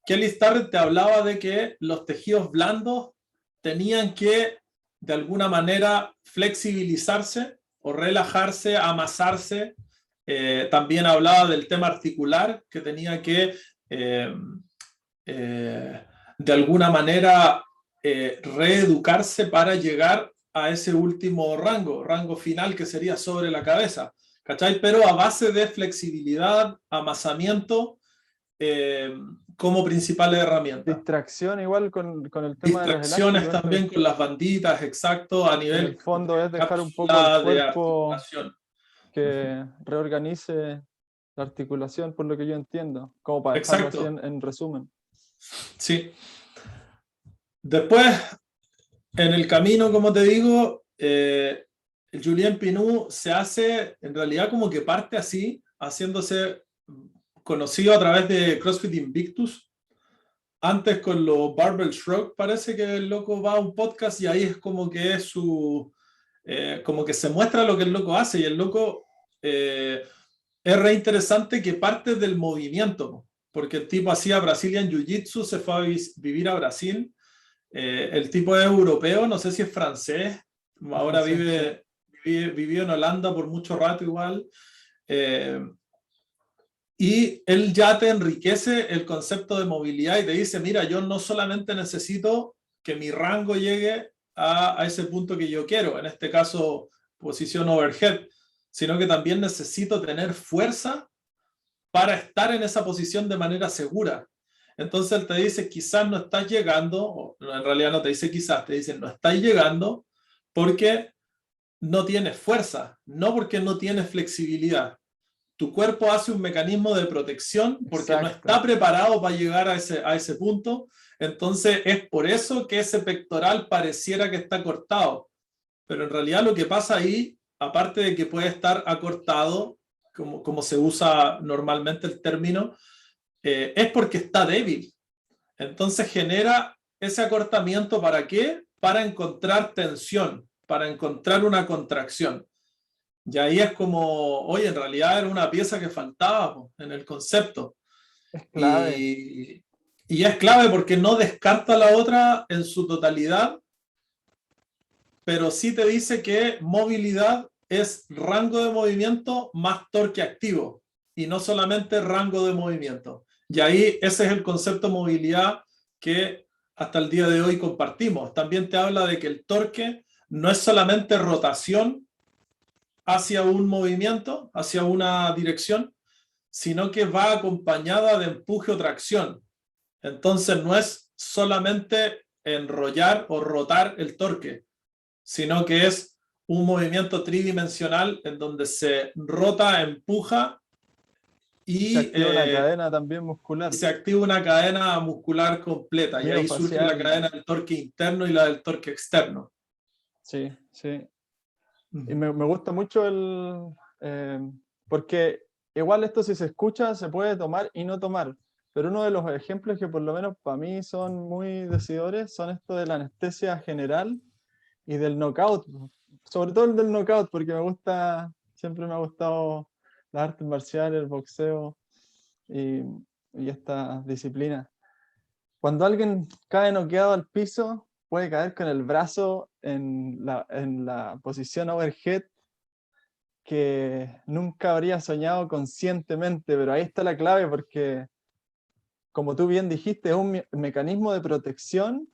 Kelly Starrett te hablaba de que los tejidos blandos tenían que, de alguna manera, flexibilizarse o relajarse, amasarse. También hablaba del tema articular, que tenía que, de alguna manera, reeducarse para llegar a ese último rango final que sería sobre la cabeza, ¿cachai? Pero a base de flexibilidad, amasamiento, como principales herramientas. Distracción igual con el tema de los Distracciones elásticos. también con las banditas, exacto, a En el nivel fondo es de dejar un poco el cápsula, de cuerpo articulación. que reorganice la articulación, por lo que yo entiendo, como para dejarlo así Exacto, en resumen. sí. Después, en el camino, como te digo, el Julien Pinou se hace, en realidad como que parte así, haciéndose conocido a través de CrossFit Invictus. Antes con los Barbell Shrugged parece que el loco va a un podcast y ahí es como que es como que se muestra lo que el loco hace, y el loco es re interesante que parte del movimiento, porque el tipo hacía Brazilian Jiu-Jitsu, se fue a vivir a Brasil. El tipo es europeo, no sé si es francés, ahora vivió en Holanda por mucho rato igual. Y él ya te enriquece el concepto de movilidad y te dice, mira, yo no solamente necesito que mi rango llegue a ese punto que yo quiero, en este caso posición overhead, sino que también necesito tener fuerza para estar en esa posición de manera segura. Entonces él te dice, quizás no estás llegando, o en realidad no te dice quizás, te dice, no estás llegando porque no tienes fuerza, no porque no tienes flexibilidad. Tu cuerpo hace un mecanismo de protección porque Exacto. no está preparado para llegar a ese punto. Entonces es por eso que ese pectoral pareciera que está cortado. Pero en realidad lo que pasa ahí, aparte de que puede estar acortado, como se usa normalmente el término, es porque está débil. Entonces genera ese acortamiento, ¿para qué? Para encontrar tensión, para encontrar una contracción. Y ahí es como, oye, en realidad era una pieza que faltaba en el concepto. Es clave. Y es clave porque no descarta la otra en su totalidad, pero sí te dice que movilidad es rango de movimiento más torque activo y no solamente rango de movimiento. Y ahí ese es el concepto de movilidad que hasta el día de hoy compartimos. También te habla de que el torque no es solamente rotación hacia un movimiento, hacia una dirección, sino que va acompañada de empuje o tracción. Entonces no es solamente enrollar o rotar el torque, sino que es un movimiento tridimensional en donde se rota, empuja Se y activa una cadena también muscular, se activa una cadena muscular completa, y ahí surge la miofacial. cadena del torque interno y la del torque externo. Sí, sí. Y me gusta mucho porque igual esto si se escucha se puede tomar y no tomar, pero uno de los ejemplos que por lo menos para mí son muy decidores son esto de la anestesia general y del knockout, sobre todo el del knockout, porque siempre me ha gustado las artes marciales, el boxeo y, y esta disciplina. Cuando alguien cae noqueado al piso, puede caer con el brazo en la posición overhead que nunca habría soñado conscientemente, pero ahí está la clave porque, como tú bien dijiste, es un mecanismo de protección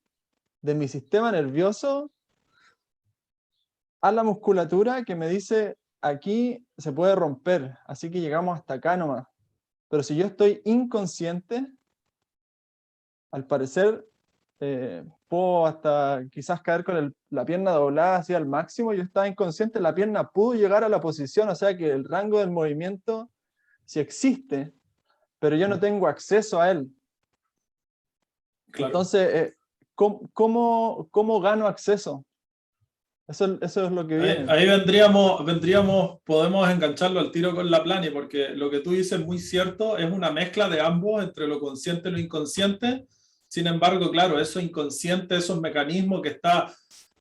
de mi sistema nervioso a la musculatura que me dice, aquí se puede romper, así que llegamos hasta acá nomás. Pero si yo estoy inconsciente, al parecer, puedo hasta quizás caer con la pierna doblada hacia el máximo. Yo estaba inconsciente, la pierna pudo llegar a la posición, o sea que el rango del movimiento sí existe, pero yo no tengo acceso a él. Claro. Entonces, ¿cómo gano acceso? Eso es lo que viene. Ahí podemos engancharlo al tiro con la plani, porque lo que tú dices es muy cierto, es una mezcla de ambos, entre lo consciente y lo inconsciente. Sin embargo, claro, eso inconsciente, esos mecanismos que está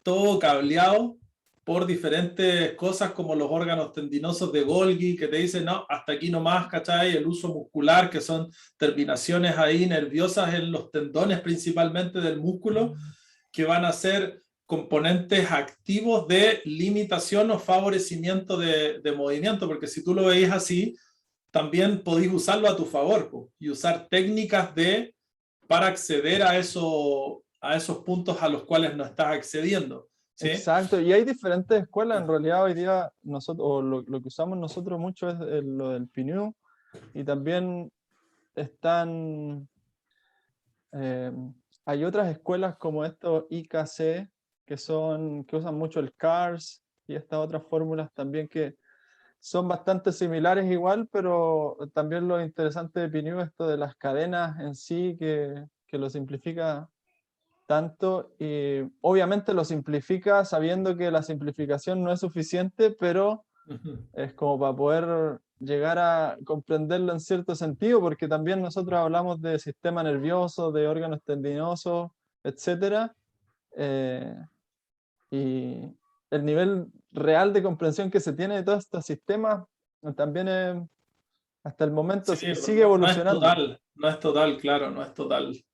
todo cableado por diferentes cosas como los órganos tendinosos de Golgi, que te dicen, no, hasta aquí nomás, ¿cachai? El uso muscular, que son terminaciones ahí nerviosas en los tendones principalmente del músculo, que van a ser componentes activos de limitación o favorecimiento de movimiento, porque si tú lo veis así, también podéis usarlo a tu favor y usar técnicas para acceder a esos puntos a los cuales no estás accediendo. ¿Sí? Exacto, y hay diferentes escuelas. En realidad hoy día nosotros, o lo que usamos nosotros mucho es lo del PNU, y también están, eh, hay otras escuelas como esto IKC, que usan mucho el CARS y estas otras fórmulas también que son bastante similares igual, pero también lo interesante de PNU es esto de las cadenas en sí, que lo simplifica tanto, y obviamente lo simplifica sabiendo que la simplificación no es suficiente, pero es como para poder llegar a comprenderlo en cierto sentido, porque también nosotros hablamos de sistema nervioso, de órganos tendinosos, etcétera, y el nivel real de comprensión que se tiene de todos estos sistemas también hasta el momento Sí, sigue no es evolucionando. total, no es total, claro, no es total.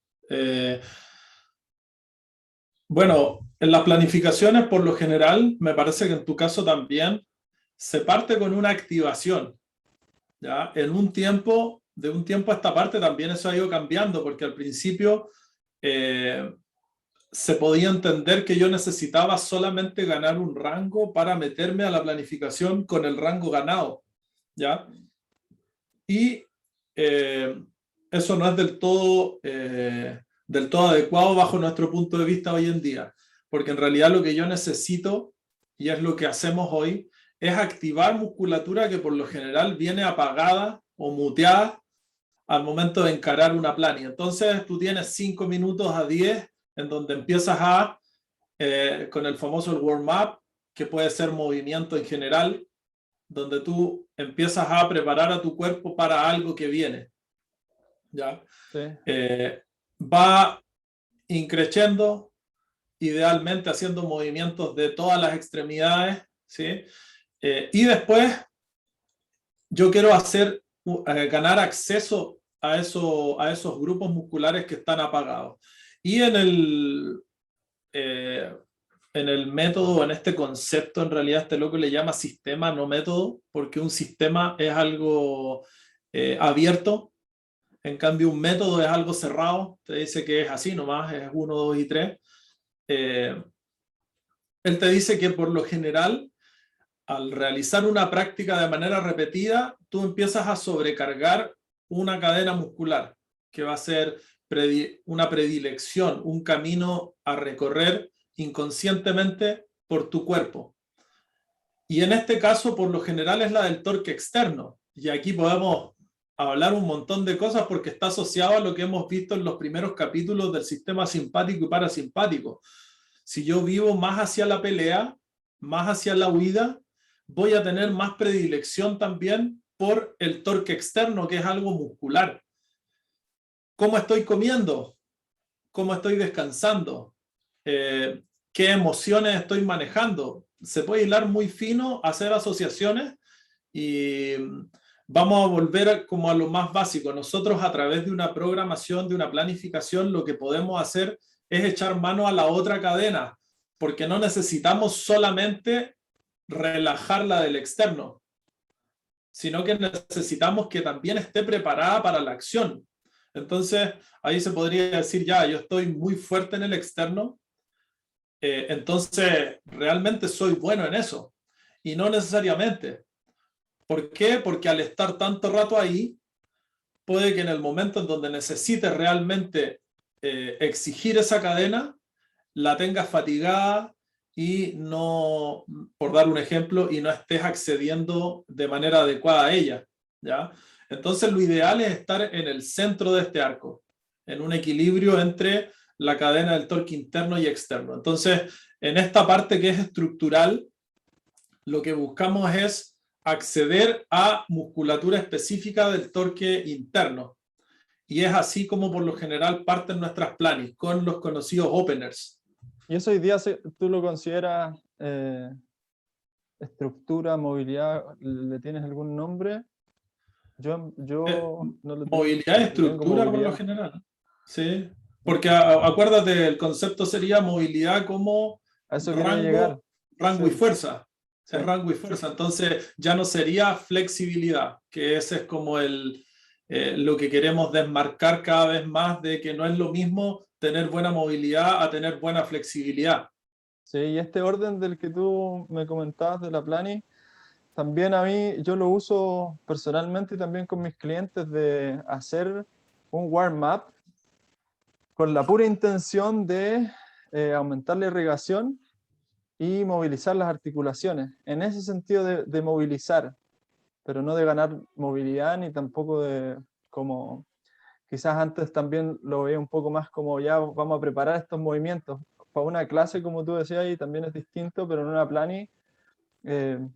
Bueno, en las planificaciones, por lo general, me parece que en tu caso también, se parte con una activación, ¿ya? De un tiempo a esta parte también eso ha ido cambiando, porque al principio se podía entender que yo necesitaba solamente ganar un rango para meterme a la planificación con el rango ganado, ¿ya? Y eso no es del todo adecuado bajo nuestro punto de vista hoy en día, porque en realidad lo que yo necesito, y es lo que hacemos hoy, es activar musculatura que por lo general viene apagada o muteada al momento de encarar una plani. Entonces tú tienes 5 minutos a 10 en donde empiezas con el famoso warm-up, que puede ser movimiento en general, donde tú empiezas a preparar a tu cuerpo para algo que viene. ¿Ya? Sí. Va increciendo, idealmente haciendo movimientos de todas las extremidades, ¿sí? Y después yo quiero ganar acceso a esos grupos musculares que están apagados. Y en el método, en este concepto, en realidad este loco le llama sistema, no método, porque un sistema es algo abierto, en cambio un método es algo cerrado, te dice que es así nomás, es 1, 2 y 3. Él te dice que por lo general al realizar una práctica de manera repetida, tú empiezas a sobrecargar una cadena muscular, que va a ser una predilección, un camino a recorrer inconscientemente por tu cuerpo. Y en este caso, por lo general, es la del torque externo. Y aquí podemos hablar un montón de cosas porque está asociado a lo que hemos visto en los primeros capítulos del sistema simpático y parasimpático. Si yo vivo más hacia la pelea, más hacia la huida, voy a tener más predilección también por el torque externo, que es algo muscular. ¿Cómo estoy comiendo? ¿Cómo estoy descansando? ¿Qué emociones estoy manejando? Se puede hilar muy fino, hacer asociaciones y vamos a volver como a lo más básico. Nosotros, a través de una programación, de una planificación, lo que podemos hacer es echar mano a la otra cadena, porque no necesitamos solamente relajarla del externo, sino que necesitamos que también esté preparada para la acción. Entonces, ahí se podría decir, ya, yo estoy muy fuerte en el externo, entonces realmente soy bueno en eso. Y no necesariamente. ¿Por qué? Porque al estar tanto rato ahí, puede que en el momento en donde necesites realmente exigir esa cadena, la tengas fatigada y no, por dar un ejemplo, y no estés accediendo de manera adecuada a ella, ¿ya? Entonces lo ideal es estar en el centro de este arco, en un equilibrio entre la cadena del torque interno y externo. Entonces, en esta parte que es estructural, lo que buscamos es acceder a musculatura específica del torque interno. Y es así como por lo general parten nuestras planis, con los conocidos openers. ¿Y eso hoy día tú lo consideras estructura, movilidad? ¿Le tienes algún nombre? Yo no lo tengo. Movilidad y estructura por lo general. Sí. Porque acuérdate, el concepto sería movilidad como A eso quería llegar. rango y fuerza. Sí. Rango y fuerza. Entonces ya no sería flexibilidad, que ese es como lo que queremos desmarcar cada vez más, de que no es lo mismo tener buena movilidad a tener buena flexibilidad. Sí, y este orden del que tú me comentabas de la Plani, también a mí yo lo uso personalmente y también con mis clientes, de hacer un warm-up con la pura intención de aumentar la irrigación y movilizar las articulaciones. En ese sentido de movilizar, pero no de ganar movilidad, ni tampoco de como quizás antes también lo veía un poco más como ya vamos a preparar estos movimientos. Para una clase, como tú decías, y también es distinto, pero en una plani, en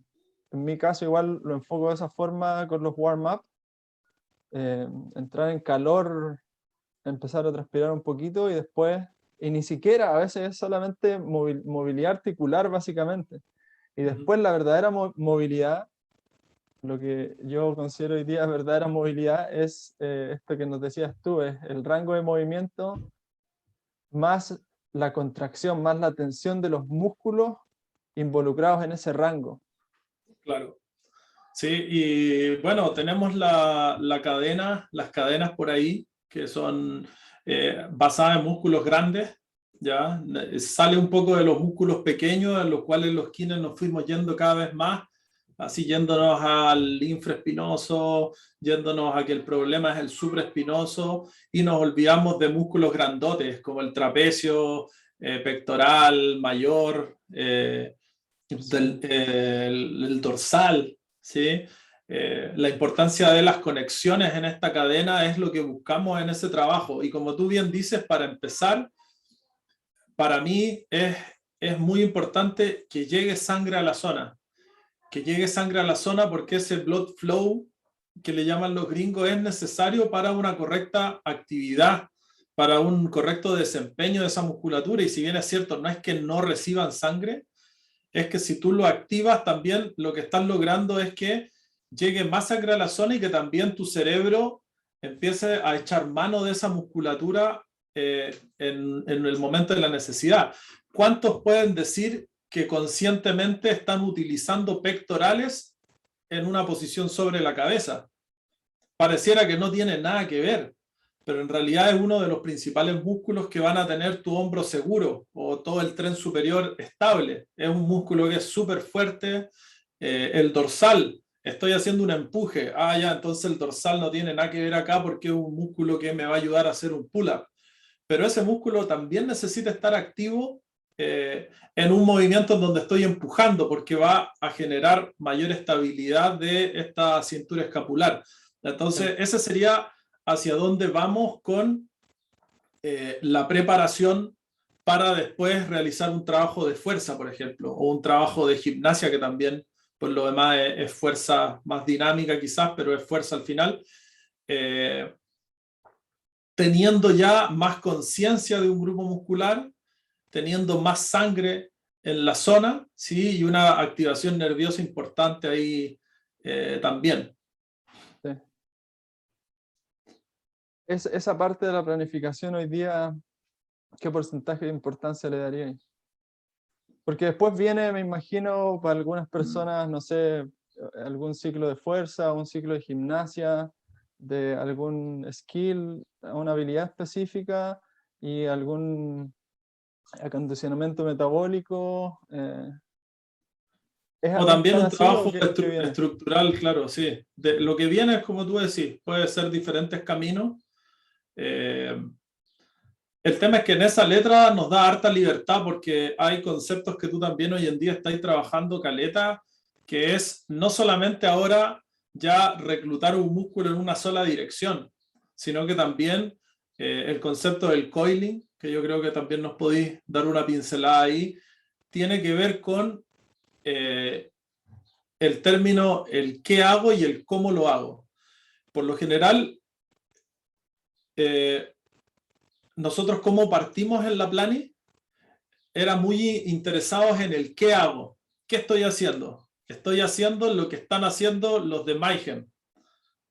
mi caso igual lo enfoco de esa forma con los warm-up, entrar en calor, empezar a transpirar un poquito y después, y ni siquiera, a veces es solamente movilidad articular básicamente. Y después la verdadera movilidad, lo que yo considero hoy día verdadera movilidad, es esto que nos decías tú, es el rango de movimiento más la contracción, más la tensión de los músculos involucrados en ese rango. Claro. Sí, y bueno, tenemos la cadena, las cadenas por ahí, que son basadas en músculos grandes, ¿ya? Sale un poco de los músculos pequeños, en los cuales los kines nos fuimos yendo cada vez más, así yéndonos al infraespinoso, yéndonos a que el problema es el supraespinoso, y nos olvidamos de músculos grandotes, como el trapecio, pectoral, mayor, el dorsal, ¿sí? La importancia de las conexiones en esta cadena es lo que buscamos en ese trabajo. Y como tú bien dices, para empezar, para mí es muy importante que llegue sangre a la zona. Que llegue sangre a la zona, porque ese blood flow que le llaman los gringos es necesario para una correcta actividad, para un correcto desempeño de esa musculatura. Y si bien es cierto, no es que no reciban sangre, es que si tú lo activas, también lo que estás logrando es que llegue más sangre a la zona y que también tu cerebro empiece a echar mano de esa musculatura en el momento de la necesidad. ¿Cuántos pueden decir que conscientemente están utilizando pectorales en una posición sobre la cabeza? Pareciera que no tiene nada que ver, pero en realidad es uno de los principales músculos que van a tener tu hombro seguro o todo el tren superior estable. Es un músculo que es súper fuerte, el dorsal, estoy haciendo un empuje, ya, entonces el dorsal no tiene nada que ver acá porque es un músculo que me va a ayudar a hacer un pull-up. Pero ese músculo también necesita estar activo en un movimiento en donde estoy empujando, porque va a generar mayor estabilidad de esta cintura escapular. Entonces, ese sería hacia dónde vamos con la preparación para después realizar un trabajo de fuerza, por ejemplo, o un trabajo de gimnasia que también, por lo demás, es fuerza más dinámica quizás, pero es fuerza al final. Teniendo ya más conciencia de un grupo muscular, teniendo más sangre en la zona, ¿sí? Y una activación nerviosa importante ahí también. Sí. Esa parte de la planificación hoy día, ¿qué porcentaje de importancia le daría? Porque después viene, me imagino, para algunas personas, no sé, algún ciclo de fuerza, un ciclo de gimnasia, de algún skill, una habilidad específica y algún acondicionamiento metabólico. O ¿Es también tan un así o trabajo qué viene? estructural, claro, sí. Lo que viene es como tú decís, puede ser diferentes caminos. El tema es que en esa letra nos da harta libertad porque hay conceptos que tú también hoy en día estás trabajando caleta, que es no solamente ahora ya reclutar un músculo en una sola dirección, sino que también el concepto del coiling, que yo creo que también nos podéis dar una pincelada ahí, tiene que ver con el término el qué hago y el cómo lo hago. Por lo general, nosotros como partimos en la Plani, era muy interesados en el qué hago, qué estoy haciendo. Estoy haciendo lo que están haciendo los de Mayhem.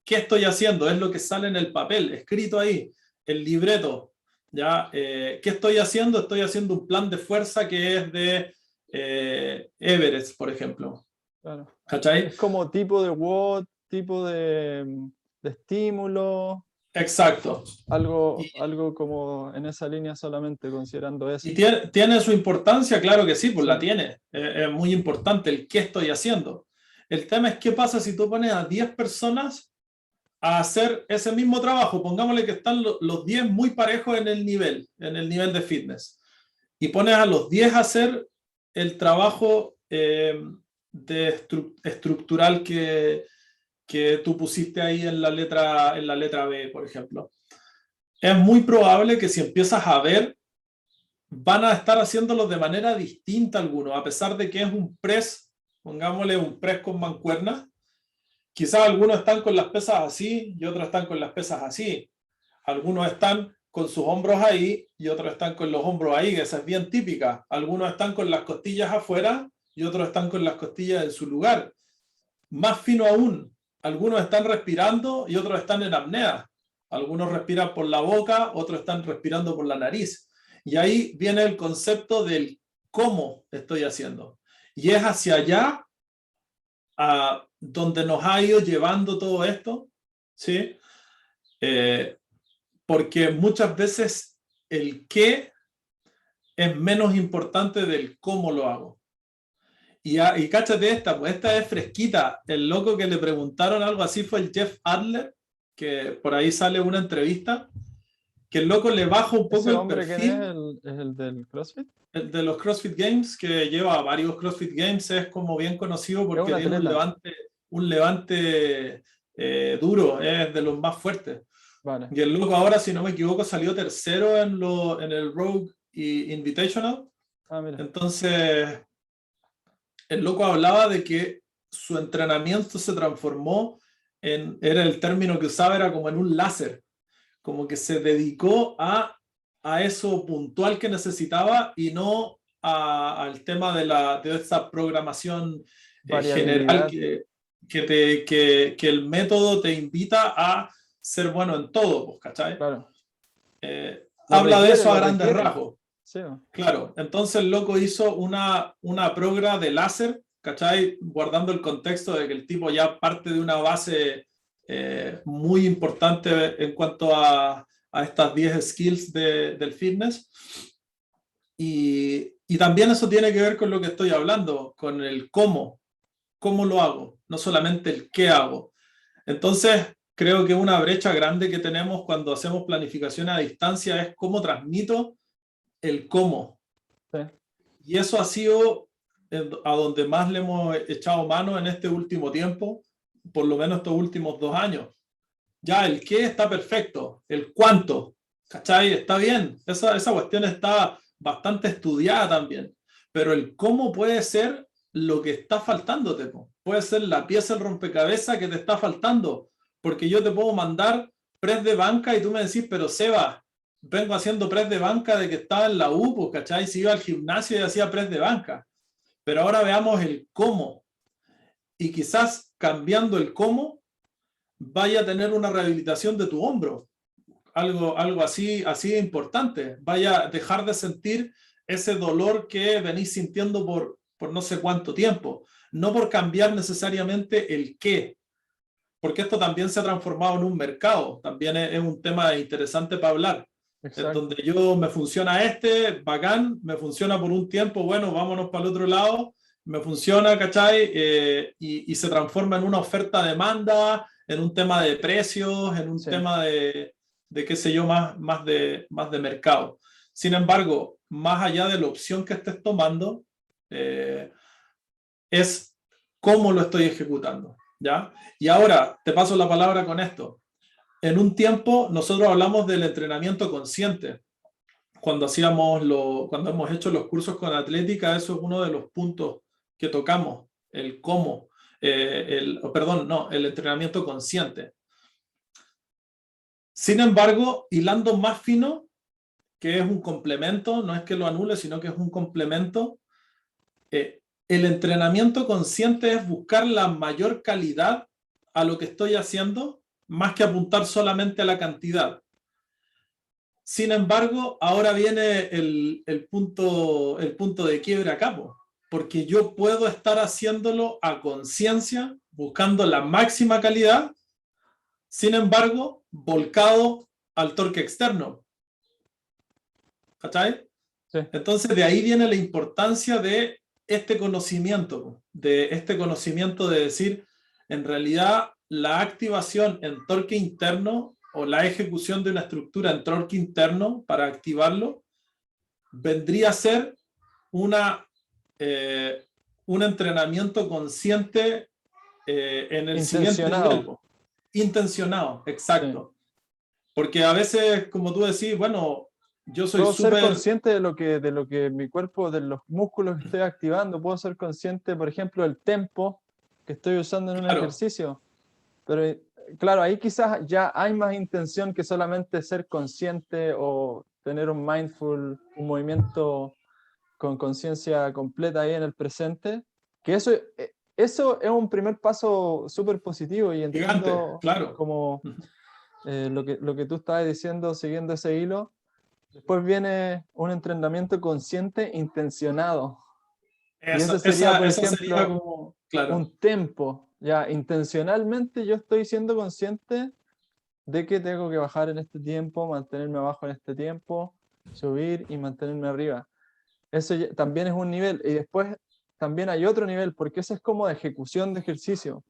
¿Qué estoy haciendo? Es lo que sale en el papel, escrito ahí, el libreto. ¿Ya? ¿Qué estoy haciendo? Estoy haciendo un plan de fuerza que es de Everest, por ejemplo. Claro. ¿Cachai? Es como tipo de WOD, tipo de estímulo, Exacto. algo como en esa línea solamente, considerando eso. ¿Y tiene su importancia? Claro que sí, pues Sí, la tiene. Es muy importante el qué estoy haciendo. El tema es qué pasa si tú pones a 10 personas a hacer ese mismo trabajo. Pongámosle que están los 10 muy parejos en el nivel de fitness. Y pones a los 10 a hacer el trabajo estructural que tú pusiste ahí en la letra B, por ejemplo. Es muy probable que si empiezas a ver van a estar haciéndolo de manera distinta algunos, a pesar de que es un press, pongámosle un press con mancuernas, quizás algunos están con las pesas así y otros están con las pesas así. Algunos están con sus hombros ahí y otros están con los hombros ahí, que esa es bien típica. Algunos están con las costillas afuera y otros están con las costillas en su lugar. Más fino aún, algunos están respirando y otros están en apnea. Algunos respiran por la boca, otros están respirando por la nariz. Y ahí viene el concepto del cómo estoy haciendo. Y es hacia allá a donde nos ha ido llevando todo esto, ¿sí? Porque muchas veces el qué es menos importante del cómo lo hago. Y cáchate esta, pues esta es fresquita. El loco que le preguntaron algo así fue el Jeff Adler, que por ahí sale una entrevista, que el loco le baja un poco ¿ese el hombre quién es? perfil. ¿Es el del CrossFit? El de los CrossFit Games, que lleva varios CrossFit Games, es como bien conocido Es porque un tiene atleta. un levante duro, es de los más fuertes. Vale. Y el loco ahora, si no me equivoco, salió tercero en el Rogue Invitational. Ah, mira. Entonces, el loco hablaba de que su entrenamiento se transformó era el término que usaba, era como en un láser, como que se dedicó a eso puntual que necesitaba y no al tema de esta programación general Variabilidad. que el método te invita a ser bueno en todo, pues, ¿cachai? Claro. Habla de eso a Lo grandes requiere. rasgos. Sí, ¿no? Claro, entonces el loco hizo una progra de láser, ¿cachai? Guardando el contexto de que el tipo ya parte de una base muy importante en cuanto a estas 10 skills del fitness. Y también eso tiene que ver con lo que estoy hablando, con el cómo. cómo lo hago, no solamente el qué hago. Entonces, creo que una brecha grande que tenemos cuando hacemos planificación a distancia es cómo transmito el cómo. Sí. Y eso ha sido a donde más le hemos echado mano en este último tiempo, por lo menos estos últimos 2 años. Ya el qué está perfecto, el cuánto, ¿cachai? Está bien, esa cuestión está bastante estudiada también, pero el cómo puede ser lo que está faltándote, po. Puede ser la pieza del rompecabezas que te está faltando, porque yo te puedo mandar press de banca y tú me decís, pero Seba, vengo haciendo press de banca de que estaba en la U, pues, ¿cachai? Si iba al gimnasio y hacía press de banca, pero ahora veamos el cómo, y quizás cambiando el cómo, vaya a tener una rehabilitación de tu hombro, algo así importante, vaya a dejar de sentir ese dolor que venís sintiendo por no sé cuánto tiempo, no por cambiar necesariamente el qué, porque esto también se ha transformado en un mercado, también es un tema interesante para hablar, en donde yo me funciona bacán, me funciona por un tiempo, bueno, vámonos para el otro lado, me funciona, ¿cachai? Y se transforma en una oferta-demanda, en un tema de precios, en un tema de qué sé yo, más de mercado. Sin embargo, más allá de la opción que estés tomando, es cómo lo estoy ejecutando, ¿ya? Y ahora te paso la palabra con esto. En un tiempo nosotros hablamos del entrenamiento consciente. Cuando hemos hecho los cursos con Atlética, eso es uno de los puntos que tocamos, el cómo, el entrenamiento consciente. Sin embargo, hilando más fino, que es un complemento, no es que lo anule, sino que es un complemento, el entrenamiento consciente es buscar la mayor calidad a lo que estoy haciendo, más que apuntar solamente a la cantidad. Sin embargo, ahora viene el punto de quiebre acá, porque yo puedo estar haciéndolo a conciencia, buscando la máxima calidad, sin embargo, volcado al torque externo. ¿Cachai? Sí. Entonces, de ahí viene la importancia de este conocimiento, de decir, en realidad, la activación en torque interno o la ejecución de una estructura en torque interno para activarlo, vendría a ser un entrenamiento consciente en el siguiente nivel. Intencionado, exacto. Sí. Porque a veces, como tú decís, bueno, yo soy puedo ser consciente de lo que mi cuerpo, de los músculos que estoy activando, puedo ser consciente, por ejemplo, del tempo que estoy usando en un ejercicio. Pero claro, ahí quizás ya hay más intención que solamente ser consciente o tener un mindful, un movimiento con conciencia completa ahí en el presente, que eso es un primer paso súper positivo y entiendo gigante, claro. como lo que tú estabas diciendo siguiendo ese hilo. Después viene un entrenamiento consciente intencionado. Y ese sería, por ejemplo, sería como, claro, un tempo. Ya, intencionalmente yo estoy siendo consciente de que tengo que bajar en este tiempo, mantenerme abajo en este tiempo, subir y mantenerme arriba. Eso también es un nivel. Y después también hay otro nivel, porque ese es como de ejecución de ejercicio.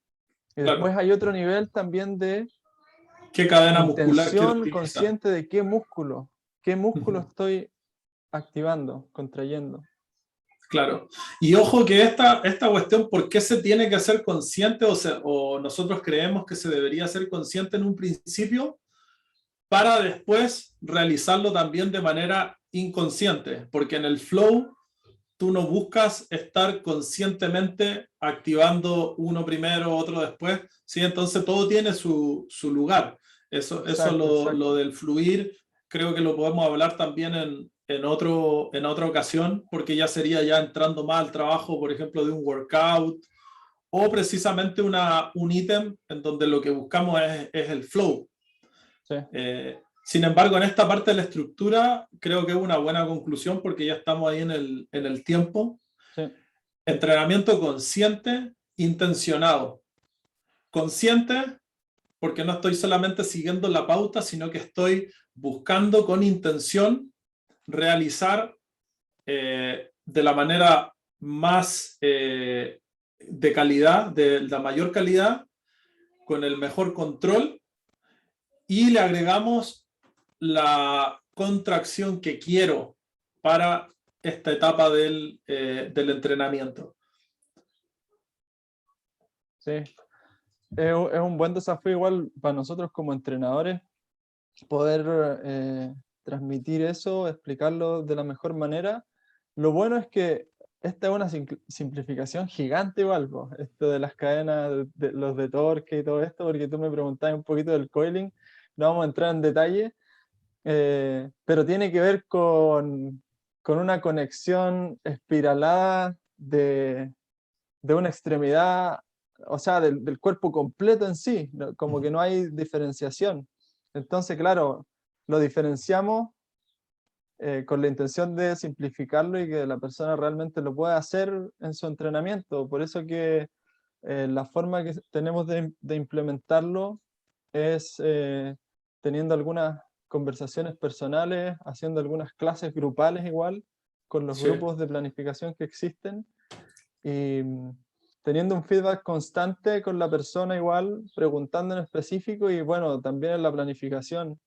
Y después hay otro nivel también de ¿qué cadena muscular intención consciente de qué músculo estoy activando, contrayendo. Claro. Y ojo que esta cuestión, ¿por qué se tiene que hacer consciente o nosotros creemos que se debería hacer consciente en un principio para después realizarlo también de manera inconsciente? Porque en el flow tú no buscas estar conscientemente activando uno primero, otro después, ¿sí? Entonces todo tiene su lugar. Exacto. Lo del fluir, creo que lo podemos hablar también en otra ocasión, porque ya sería ya entrando más al trabajo, por ejemplo, de un workout, o precisamente un ítem en donde lo que buscamos es el flow. Sí. Sin embargo, en esta parte de la estructura, creo que es una buena conclusión porque ya estamos ahí en el tiempo. Sí. Entrenamiento consciente, intencionado. Consciente porque no estoy solamente siguiendo la pauta, sino que estoy buscando con intención realizar de la manera más de calidad, de la mayor calidad, con el mejor control, y le agregamos la contracción que quiero para esta etapa del entrenamiento. Sí, es un buen desafío igual para nosotros como entrenadores, poder transmitir eso, explicarlo de la mejor manera. Lo bueno es que esta es una simplificación gigante igual, po, esto de las cadenas, de los de torque y todo esto, porque tú me preguntabas un poquito del coiling, no vamos a entrar en detalle, pero tiene que ver con una conexión espiralada de una extremidad, o sea, del cuerpo completo en sí, como que no hay diferenciación. Entonces, claro, lo diferenciamos con la intención de simplificarlo y que la persona realmente lo pueda hacer en su entrenamiento. Por eso que la forma que tenemos de implementarlo es teniendo algunas conversaciones personales, haciendo algunas clases grupales igual, con los Sí. grupos de planificación que existen, y teniendo un feedback constante con la persona igual, preguntando en específico, y bueno, también en la planificación,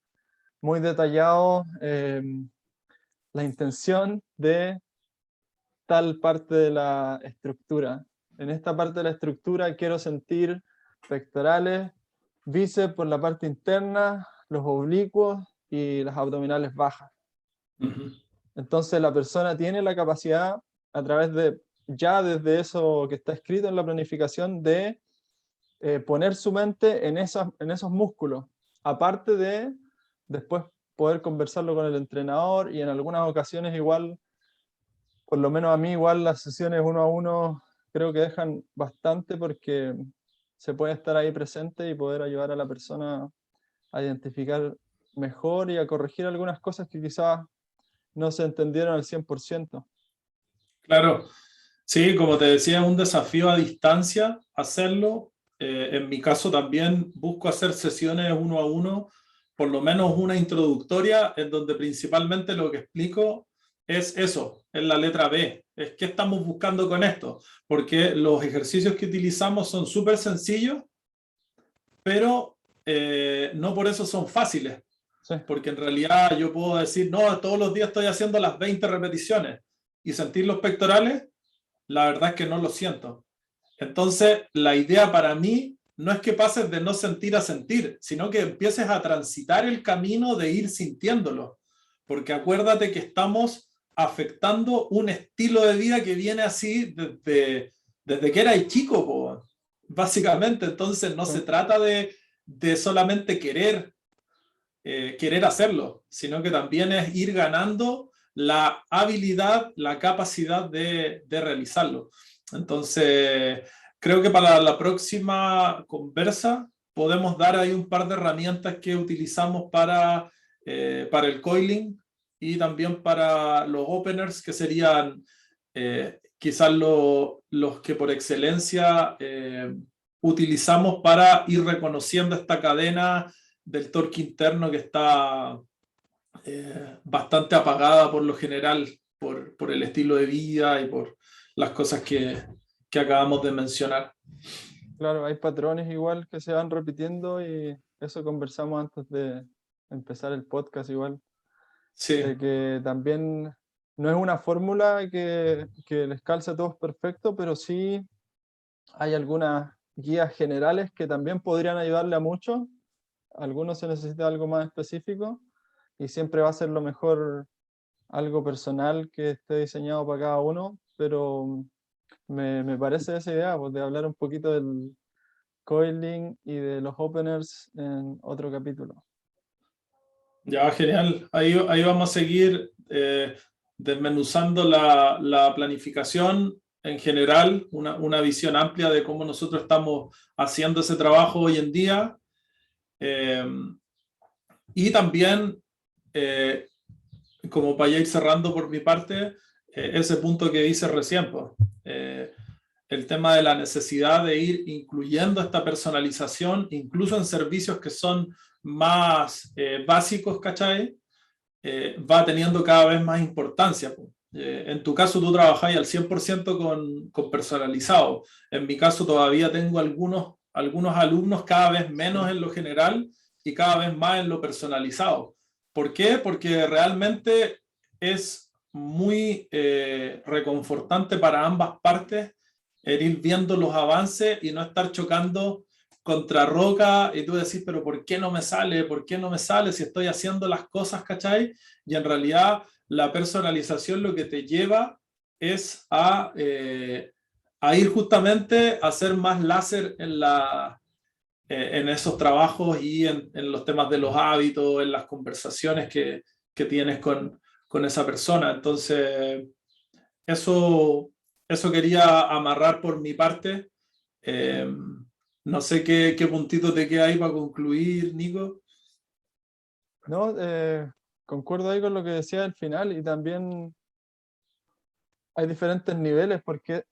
muy detallado la intención de tal parte de la estructura. En esta parte de la estructura quiero sentir pectorales, bíceps por la parte interna, los oblicuos y las abdominales bajas. Entonces la persona tiene la capacidad, a través de, ya desde eso que está escrito en la planificación, de poner su mente en esos músculos, aparte de después poder conversarlo con el entrenador, y en algunas ocasiones igual, por lo menos a mí igual las sesiones 1 a 1 creo que dejan bastante, porque se puede estar ahí presente y poder ayudar a la persona a identificar mejor y a corregir algunas cosas que quizás no se entendieron al 100%. Claro, sí, como te decía, es un desafío a distancia hacerlo. En mi caso también busco hacer sesiones 1 a 1, por lo menos una introductoria, en donde principalmente lo que explico es eso, es la letra B, es qué estamos buscando con esto, porque los ejercicios que utilizamos son súper sencillos, pero no por eso son fáciles, Sí, porque en realidad yo puedo decir, no, todos los días estoy haciendo las 20 repeticiones y sentir los pectorales, la verdad es que no lo siento. Entonces, la idea para mí no es que pases de no sentir a sentir, sino que empieces a transitar el camino de ir sintiéndolo. Porque acuérdate que estamos afectando un estilo de vida que viene así desde que eras chico, po, básicamente. Entonces, no sí. se trata de solamente querer hacerlo, sino que también es ir ganando la habilidad, la capacidad de realizarlo. Entonces, creo que para la próxima conversa podemos dar ahí un par de herramientas que utilizamos para el coiling y también para los openers, que serían quizás los que por excelencia utilizamos para ir reconociendo esta cadena del torque interno que está bastante apagada por lo general, por el estilo de vida y por las cosas que acabamos de mencionar. Claro, hay patrones igual que se van repitiendo, y eso conversamos antes de empezar el podcast igual, Sí, de que también no es una fórmula que les calce a todos perfecto, pero sí hay algunas guías generales que también podrían ayudarle a muchos. Algunos se necesita algo más específico, y siempre va a ser lo mejor algo personal que esté diseñado para cada uno, pero me parece esa idea, pues, de hablar un poquito del coiling y de los openers en otro capítulo. ya, genial. Ahí vamos a seguir desmenuzando la planificación en general, una visión amplia de cómo nosotros estamos haciendo ese trabajo hoy en día. Y también, como para ya ir cerrando por mi parte, ese punto que dice recién, pues, el tema de la necesidad de ir incluyendo esta personalización, incluso en servicios que son más básicos, ¿cachai? Va teniendo cada vez más importancia, pues, En tu caso tú trabajáis al 100% con personalizado. En mi caso todavía tengo algunos alumnos, cada vez menos en lo general y cada vez más en lo personalizado. ¿Por qué? Porque realmente es muy reconfortante para ambas partes el ir viendo los avances y no estar chocando contra roca y tú decís, pero ¿por qué no me sale? ¿Por qué no me sale si estoy haciendo las cosas, ¿cachai? Y en realidad la personalización lo que te lleva es a ir justamente a hacer más láser en esos trabajos y en los temas de los hábitos, en las conversaciones que tienes con esa persona. Entonces, eso, eso quería amarrar por mi parte. Eh, no sé qué puntito te queda ahí para concluir, Nico. No, concuerdo ahí con lo que decía al final y también hay diferentes niveles porque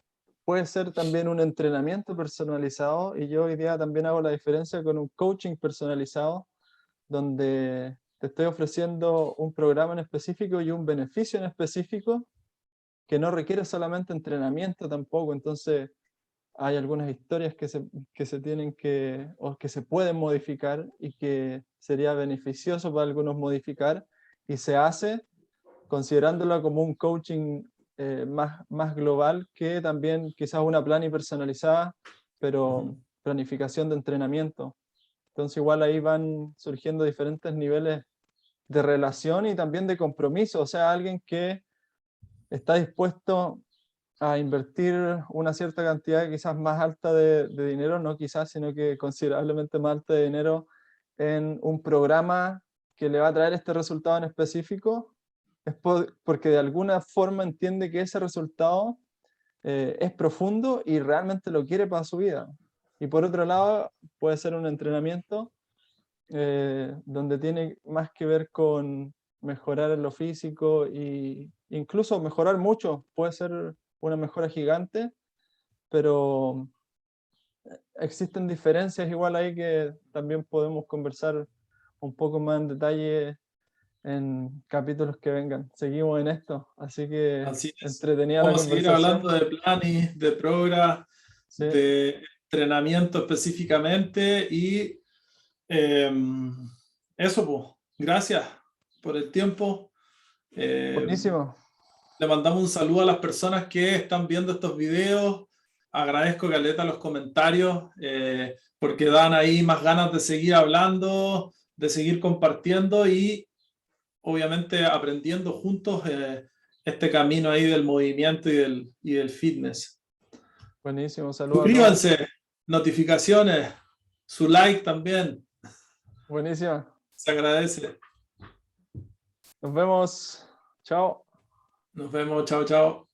puede ser también un entrenamiento personalizado y yo hoy día también hago la diferencia con un coaching personalizado donde te estoy ofreciendo un programa en específico y un beneficio en específico que no requiere solamente entrenamiento tampoco. Entonces hay algunas historias que se tienen o que se pueden modificar y que sería beneficioso para algunos modificar y se hace considerándolo como un coaching más global que también quizás una plan y personalizada, pero planificación de entrenamiento. Entonces igual ahí van surgiendo diferentes niveles de relación y también de compromiso, o sea, alguien que está dispuesto a invertir una cierta cantidad quizás más alta de dinero, no quizás, sino que considerablemente más alta de dinero en un programa que le va a traer este resultado en específico, es porque de alguna forma entiende que ese resultado es profundo y realmente lo quiere para su vida. Y por otro lado, puede ser un entrenamiento donde tiene más que ver con mejorar en lo físico e incluso mejorar mucho. Puede ser una mejora gigante, pero existen diferencias igual ahí que también podemos conversar un poco más en detalle en capítulos que vengan. Seguimos en esto, así que Así es. entretenida la Vamos a seguir hablando conversación. de planning, de programa, Sí, de entrenamiento específicamente y eh, eso, pues. Gracias por el tiempo. Eh, buenísimo. Le mandamos un saludo a las personas que están viendo estos videos. Agradezco, caleta, los comentarios porque dan ahí más ganas de seguir hablando, de seguir compartiendo y obviamente aprendiendo juntos este camino ahí del movimiento y del fitness. Buenísimo, saludos a todos. Suscríbanse, notificaciones, su like también, Buenísimo. se agradece. Nos vemos. Chao. Nos vemos, chao, chao.